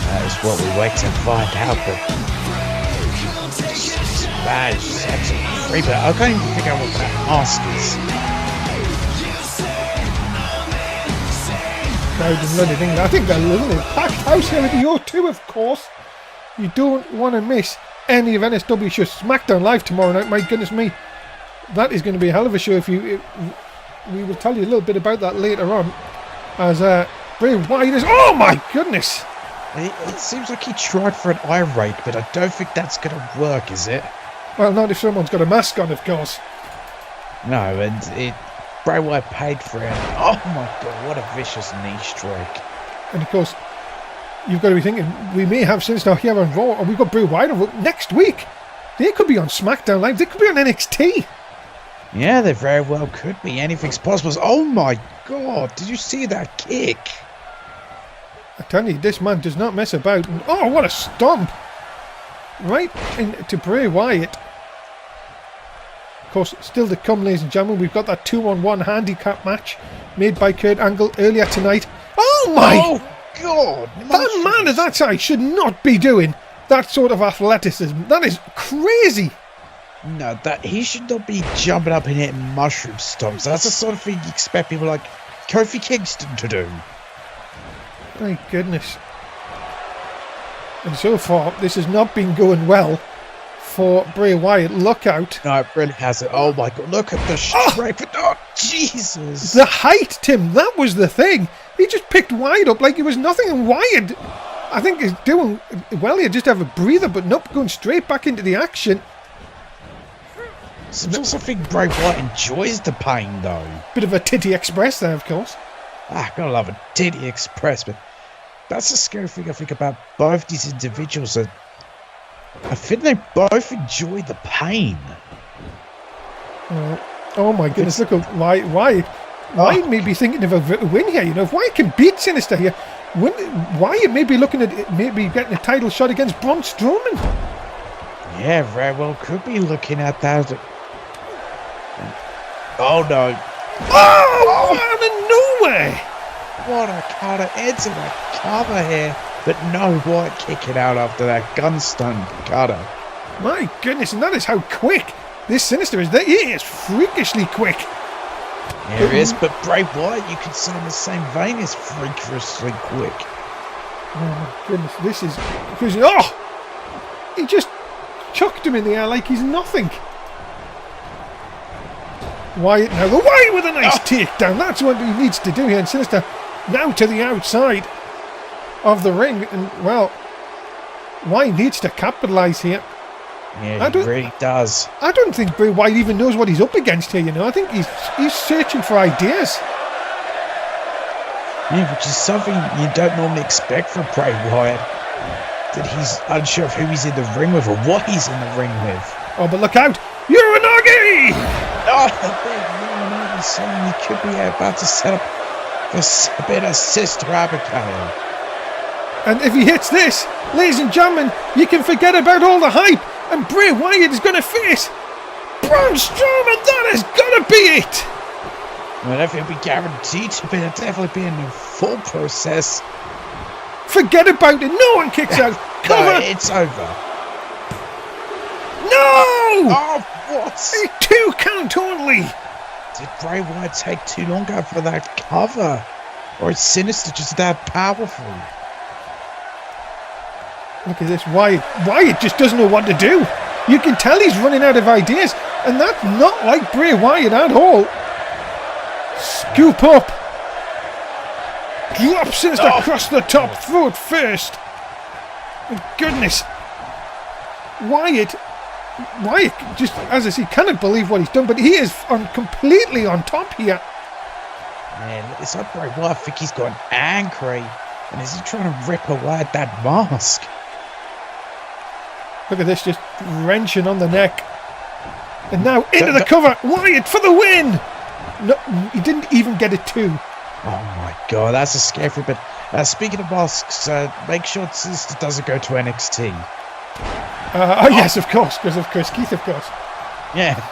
That is what we wait to find out, but this man is just absolutely free, but I can't even figure out what that mask is. Crowd in London, England. I think they're lovely. Packed house here at the O2, of course. You don't want to miss any of NSW shows. SmackDown Live tomorrow night. My goodness me. That is going to be a hell of a show. We will tell you a little bit about that later on. As Bray Wyatt is... Oh my goodness! It seems like he tried for an eye rake, but I don't think that's going to work, is it? Well, not if someone's got a mask on, of course. No, and Bray Wyatt paid for it. Oh my god, what a vicious knee strike. And of course, you've got to be thinking, we may have Sinister here on Raw, and we've got Bray Wyatt on Raw next week. They could be on SmackDown Live. They could be on NXT. Yeah, they very well could be. Anything's possible. Oh my God, did you see that kick? I tell you, this man does not mess about. And, oh, what a stomp! Right into Bray Wyatt. Of course, still to come, ladies and gentlemen, we've got that 2-on-1 handicap match made by Kurt Angle earlier tonight. Oh my! Oh God! That man of that size should not be doing that sort of athleticism. That is crazy. No, that he should not be jumping up and hitting mushroom stomps. That's the sort of thing you expect people like Kofi Kingston to do. My goodness. And so far, this has not been going well for Bray Wyatt. Look out. No, it really hasn't. Oh my God, look at the strength. Oh, Jesus. The height, Tim, that was the thing. He just picked Wyatt up like it was nothing, and Wyatt, I think, is doing well here. Just have a breather, but nope, going straight back into the action. I also think Bray Wyatt enjoys the pain, though. Bit of a titty express there, of course. Gotta love a titty express, but that's the scary thing I think about both these individuals. That I think they both enjoy the pain. Oh my goodness, look at Wyatt. Wyatt may be thinking of a win here, you know. If Wyatt can beat Sinister here, Wyatt may be looking at maybe getting a title shot against Braun Strowman. Yeah, very well could be looking at that. Oh no. Oh, out of nowhere! What a cutter into the cover here. But no, Wyatt kicking out after that gunstone cutter. My goodness, and that is how quick this Sinister is. He is freakishly quick. There is, but Bray Wyatt, you could say in the same vein, is freakishly quick. Oh my goodness, this is crazy. Oh! He just chucked him in the air like he's nothing. Wyatt now, the Wyatt with a nice takedown. That's what he needs to do here. And Sinister now to the outside of the ring. And, well, Wyatt needs to capitalise here. Yeah, he really does. I don't think Bray Wyatt even knows what he's up against here, you know. I think he's searching for ideas. Yeah, which is something you don't normally expect from Bray Wyatt. That he's unsure of who he's in the ring with or what he's in the ring with. Oh, but look out! Uranagi! Oh, the big Uranagi saying he could be about to set up this bit of Sister Abigail. And if he hits this, ladies and gentlemen, you can forget about all the hype. And Bray Wyatt is going to face Braun Strowman. That is going to be it. Well, if it'll be guaranteed to be, it'll definitely be in the full process. Forget about it. No one kicks out. Cover. No, it's over. No! Oh, what? A 2 count only. Did Bray Wyatt take too long for that cover? Or is Sinister just that powerful? Look at this. Wyatt just doesn't know what to do. You can tell he's running out of ideas. And that's not like Bray Wyatt at all. Scoop up. Drop Sinister across the top. Throw it first. Oh, goodness. Wyatt just, as I say, cannot believe what he's done. But he is completely on top here. Man, it's like Bray Wyatt. I think he's gone angry. And is he trying to rip away at that mask? Look at this, just wrenching on the neck. And now into the cover. Wyatt for the win. No, he didn't even get a 2. Oh my God, that's a scary thing. But speaking of masks, make sure Sister doesn't go to NXT. Yes, of course, because of Chris Keith, of course. Yeah.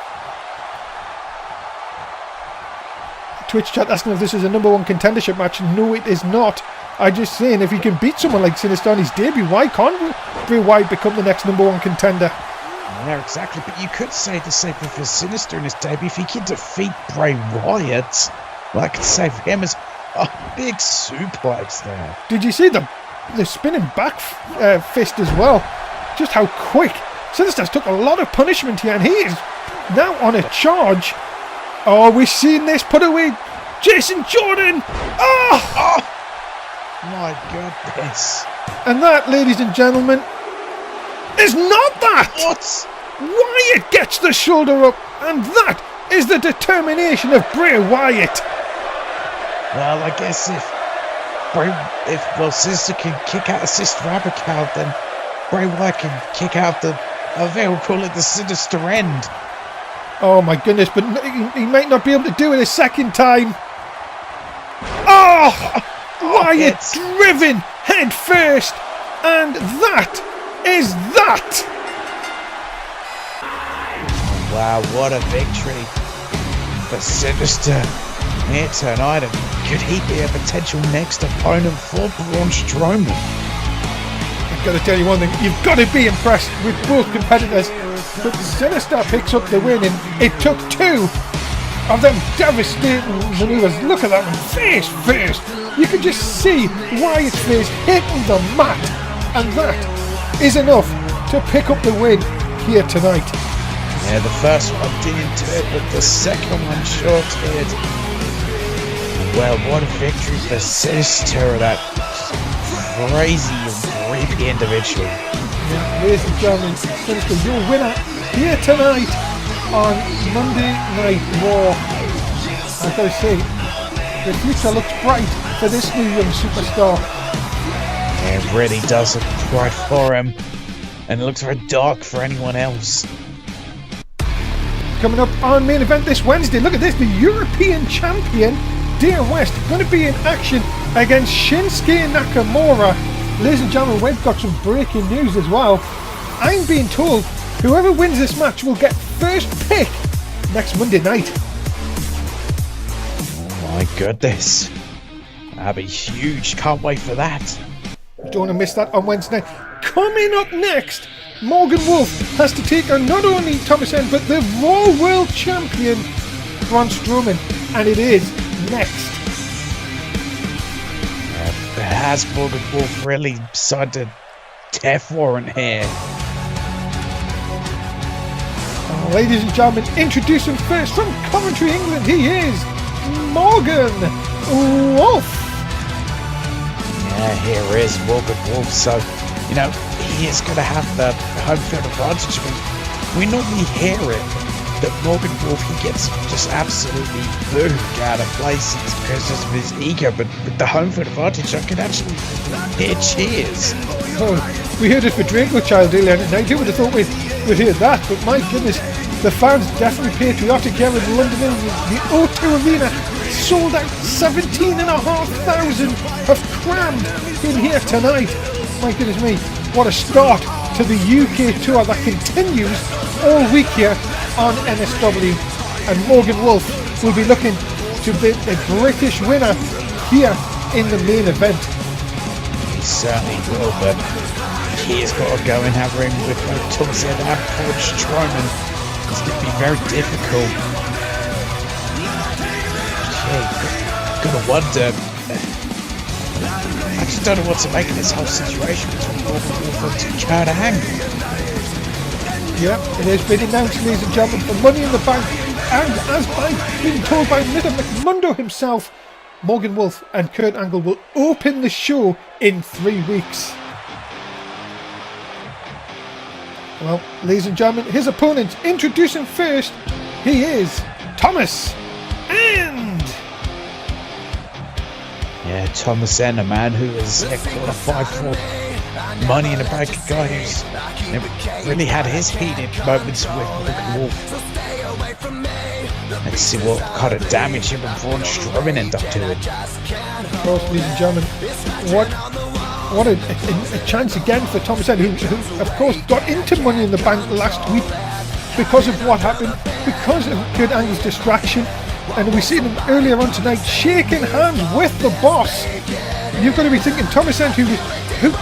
Twitch chat asking if this is a #1 contendership match. No, it is not. I'm just saying, if he can beat someone like Sinister on his debut, why can't Bray Wyatt become the next #1 contender? Yeah, exactly. But you could say the same thing for Sinister in his debut. If he can defeat Bray Wyatt, well, I could say for him as a big suplex there. Did you see the spinning back fist as well? Just how quick. Sinister's took a lot of punishment here, and he is now on a charge. Oh, we've seen this. Put away Jason Jordan. Oh! My goodness. And that, ladies and gentlemen, is not that! What? Wyatt gets the shoulder up, and that is the determination of Bray Wyatt. Well, I guess if Sister can kick out Sister Abigail, then Bray Wyatt can kick out we'll call it the Sinister End. Oh my goodness, but he might not be able to do it a second time. Oh! Wyatt driven head first, and that is that! Wow, what a victory for Sinister here tonight. And could he be a potential next opponent for Braun Strowman? I've got to tell you one thing, you've got to be impressed with both competitors. But Sinister picks up the win, and it took two of them devastating maneuvers. Look at that one, face first. You can just see Wyatt's face hitting the mat, and that is enough to pick up the win here tonight. Yeah, the first one didn't do it, but the second one sure did. Well, what a victory for Sinister, that crazy and creepy individual. Yeah, ladies and gentlemen, Sinister, your winner here tonight on Monday Night Raw. I've got to say, the future looks bright for this new young superstar. Yeah, it really does look bright for him, and it looks very dark for anyone else. Coming up on main event this Wednesday, look at this, the European champion, Dear West, going to be in action against Shinsuke Nakamura. Ladies and gentlemen, we've got some breaking news as well. I'm being told whoever wins this match will get first pick next Monday night. My goodness. That'll be huge. Can't wait for that. Don't want to miss that on Wednesday night. Coming up next, Morgan Wolf has to take on not only Thomas End, but the Raw World Champion, Braun Strowman. And it is next. Has Morgan Wolf really signed a death warrant here? Ladies and gentlemen, introducing first from Coventry, England, he is Morgan Wolf. Yeah, here is Morgan Wolf. So, he is going to have the home field advantage. We normally hear it, that Morgan Wolf, he gets just absolutely booed out of places because of his ego, but with the home field advantage, I can actually hear cheers. Oh, we heard it for Draco Child earlier tonight. Who would have thought we'd hear that? But my goodness, the fans definitely patriotic here in London. The O2 Arena sold out, 17,500 have crammed in here tonight. My goodness me, what a start to the UK tour that continues all week here on NSW. And Morgan Wolf will be looking to be a British winner here in the main event. He certainly will, but he has got to go in that ring with both Thomas and Braun Strowman. It's going to be very difficult. Gotta wonder. I just don't know what to make of this whole situation between Morgan Wolf and Kurt Angle. Yeah, it has been announced, ladies and gentlemen, for Money in the Bank, and as I've been told by Mr. McMundo himself, Morgan Wolf and Kurt Angle will open the show in 3 weeks. Well, ladies and gentlemen, his opponent, introducing first, he is Thomas End. Yeah, Thomas End, a man who is qualified for Money in the Bank, a guy who's really had his heated moments with Morgan Wolf. Let's see what kind of damage him and Braun Strowman end up doing. Of course, ladies and gentlemen, what a chance again for Thomas End, who of course got into Money in the Bank last week because of what happened, because of Kurt Angle's distraction. And we seen him earlier on tonight shaking hands with the boss. You've got to be thinking Thomas End, who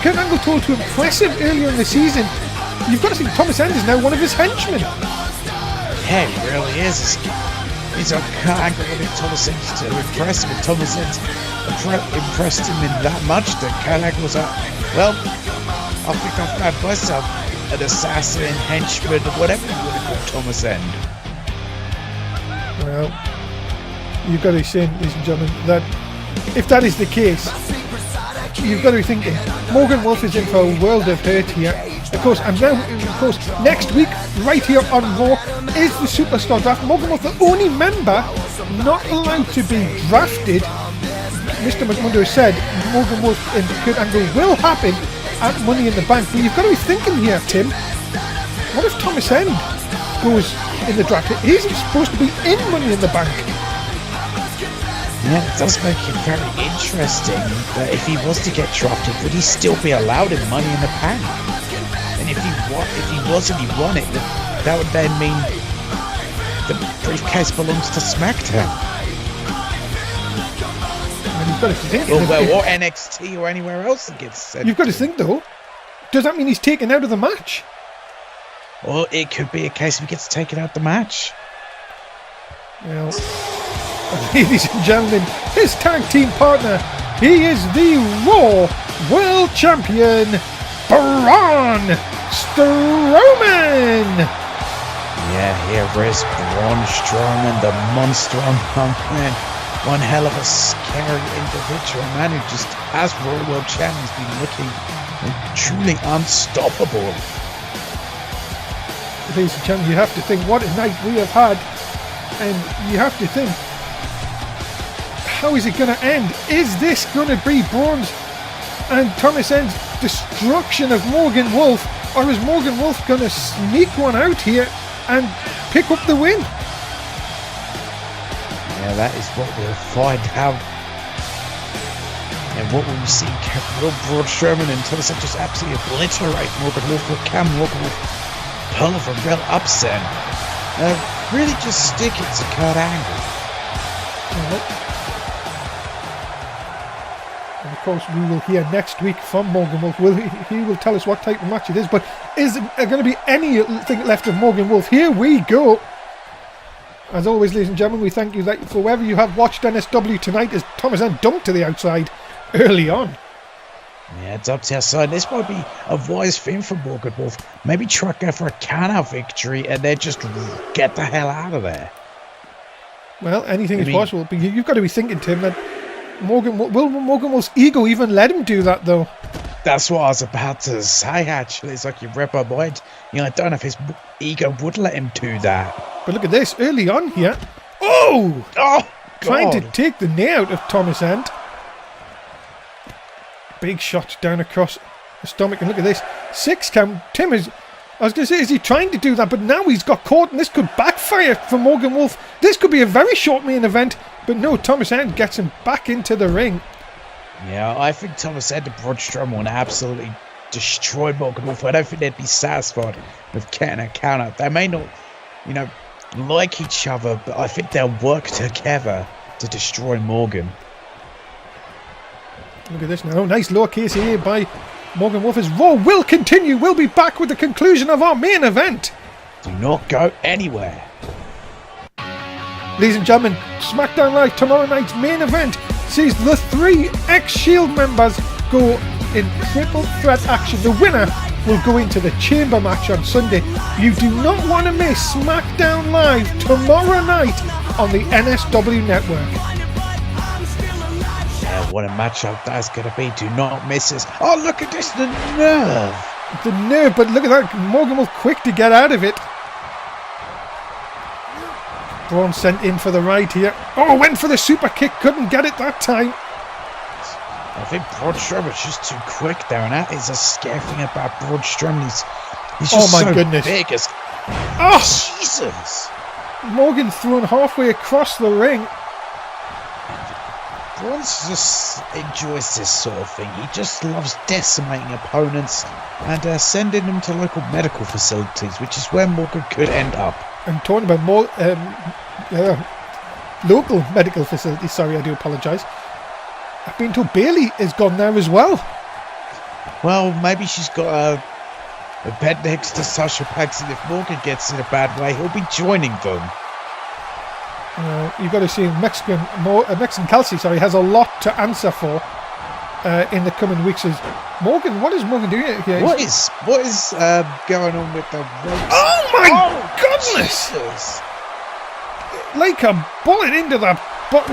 Kurt Angle told to impress him earlier in the season. You've got to think Thomas End is now one of his henchmen. Yeah, he really is. He's on Kurt Angle wanting Thomas End to impress him, and Thomas End impressed him in that much that Kurt Angle was like, well, I think I've found myself an assassin, henchman, whatever you want to call Thomas End. Well, you've got to be saying, ladies and gentlemen, that if that is the case, you've got to be thinking Morgan Wolf is in for a world of hurt here. Of course, next week, right here on Raw, is the Superstar Draft. Morgan Wolf, the only member not allowed to be drafted Mr. McMundo said Morgan Wolf and Kurt Angle will happen at Money in the Bank. But you've got to be thinking here, Tim. What if Thomas End goes in the draft? He's supposed to be in Money in the Bank. Yeah, it does make it very interesting. But if he was to get drafted, would he still be allowed in Money in the Bank? And if he was and he won it, that would then mean the briefcase belongs to SmackDown. And you've got to think, or NXT or anywhere else that gets sent. You've got to think though. Does that mean he's taken out of the match? Or it could be a case of he gets taken out the match. Well, ladies and gentlemen, his tag team partner, he is the Raw World Champion, Braun Strowman. Yeah, here is Braun Strowman, the monster among men. One hell of a scary individual, man who just, as Raw World Champion, has been looking truly unstoppable. Ladies and gentlemen, you have to think what a night we have had, and you have to think, how is it going to end? Is this going to be Braun's and Thomas End's destruction of Morgan Wolf, or is Morgan Wolf going to sneak one out here and pick up the win? Yeah, that is what we'll find out. And what will we see? Will Braun Strowman and Thomas End just absolutely obliterate Morgan Wolf, or can Morgan Wolf pull off a real upset? Really just stick it to Kurt Angle. And of course, we will hear next week from Morgan Wolf. He will tell us what type of match it is. But is there going to be anything left of Morgan Wolf? Here we go. As always, ladies and gentlemen, we thank you for whoever you have watched NSW tonight as Thomas End dumped to the outside early on. Yeah, it's up to our side. This might be a wise thing for Morgan Wolf. Maybe try to go for a count-out victory and then just get the hell out of there. Well, anything is possible. But you've got to be thinking, Tim, that Morgan Wolf's ego even let him do that, though? That's what I was about to say, actually. It's like you read my mind. I don't know if his ego would let him do that. But look at this, early on here. Oh! Trying to take the knee out of Thomas End. Big shot down across the stomach. And look at this. 6 count. Tim is... I was going to say, is he trying to do that? But now he's got caught and this could backfire for Morgan Wolf. This could be a very short main event. But no, Thomas End gets him back into the ring. Yeah, I think Thomas End and Braun Strowman will absolutely destroy Morgan Wolf. I don't think they'd be satisfied with getting a count out. They may not, like each other, but I think they'll work together to destroy Morgan. Look at this now. Nice lowercase here by Morgan Wolf. As Raw will continue. We'll be back with the conclusion of our main event. Do not go anywhere. Ladies and gentlemen, SmackDown Live tomorrow night's main event sees the 3 ex-Shield members go in triple threat action. The winner will go into the chamber match on Sunday. You do not want to miss SmackDown Live tomorrow night on the NSW network. Yeah, what a matchup that's going to be. Do not miss this. Oh, look at this, the nerve. The nerve, but look at that. Morgan Wolf quick to get out of it. Braun sent in for the right here. Oh, went for the super kick. Couldn't get it that time. I think Braun Strowman's just too quick there, and that is a scary thing about Braun Strowman. He's just so goodness. Big. Oh, Jesus! Morgan thrown halfway across the ring. Braun just enjoys this sort of thing. He just loves decimating opponents and sending them to local medical facilities, which is where Morgan could end up. I'm talking about more local medical facilities. Sorry, I do apologise. I've been told Bailey is gone there as well. Well, maybe she's got a bed next to Sasha Banks, and if Morgan gets in a bad way, he'll be joining them. You've got to see Mexican Kelsey, has a lot to answer for in the coming weeks. Morgan, what is Morgan doing here? What is going on with the ropes? Oh my goodness! Jesus. Like a bullet into the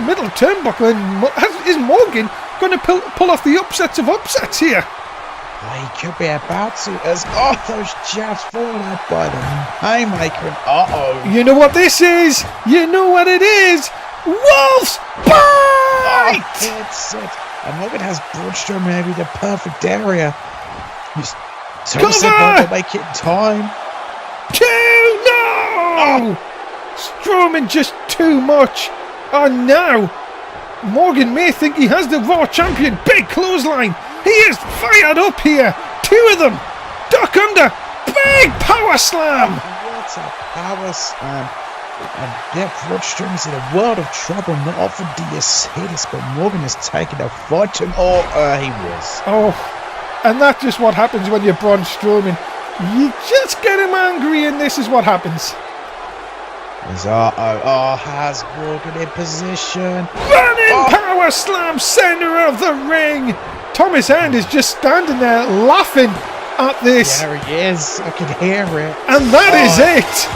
middle turnbuckle. And is Morgan going to pull off the upsets of upsets here? Well, he could be about to, as those jabs falling out by the haymaker, and You know what this is? You know what it is? Wolf's Burn! right! That's it. And Morgan has Braun Strowman maybe the perfect area. Thomas said Cover! will make it in time. 2! No! Strowman just too much. And now, Morgan may think he has the Raw champion. Big clothesline. He is fired up here. 2 of them. Duck under. Big power slam. What a power slam. And yeah, Braun Strowman's in a world of trouble. Not often do you see this, but Morgan has taken a fight to him. He was. Oh, and that's just what happens when you're Braun Strowman. You just get him angry, and this is what happens. Has Morgan in position. Running power slam, center of the ring. Thomas End is just standing there laughing at this. There he is. I can hear it. And that is it.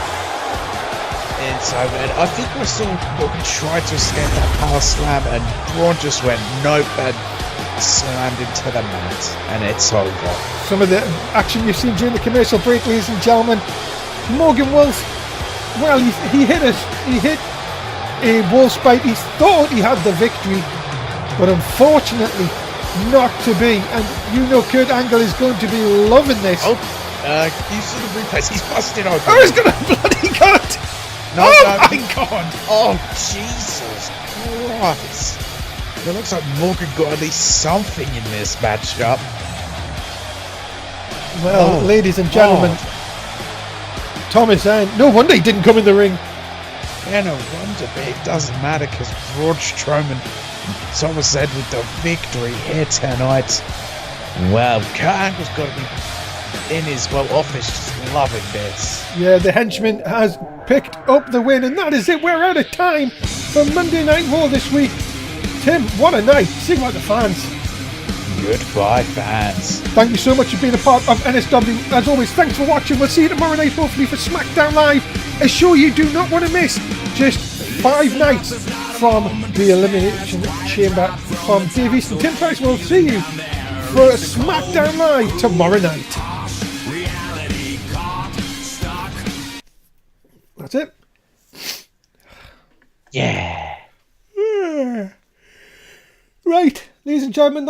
It's over. And I think we saw Morgan try to escape that power slam, and Braun just went nope and slammed into the mat, and it's over. Some of the action you've seen during the commercial break, ladies and gentlemen. Morgan Wolf, well, he hit a wolf's bite. He thought he had the victory, but unfortunately not to be. And you know Kurt Angle is going to be loving this. You see the replays, he's busted open. Oh, he's going to bloody cut. No, my God. Oh, Jesus Christ. It looks like Morgan got at least something in this matchup. Well, ladies and gentlemen, Thomas End, no wonder he didn't come in the ring. Yeah, no wonder, but it doesn't matter because Braun Strowman, Thomas End with the victory here tonight. Well, Kurt Angle's got to be in his office just loving this. Yeah, the henchman has picked up the win, and that is it. We're out of time for Monday Night Raw this week. Tim, what a night. Sing like the fans. Goodbye, fans. Thank you so much for being a part of NSW. As always, thanks for watching. We'll see you tomorrow night, hopefully, for SmackDown Live. A show you do not want to miss. Just 5 nights from the Elimination Chamber from Dave Easton and Tim Price. We'll see you for SmackDown Live tomorrow night. That's it. Yeah. Right, ladies and gentlemen,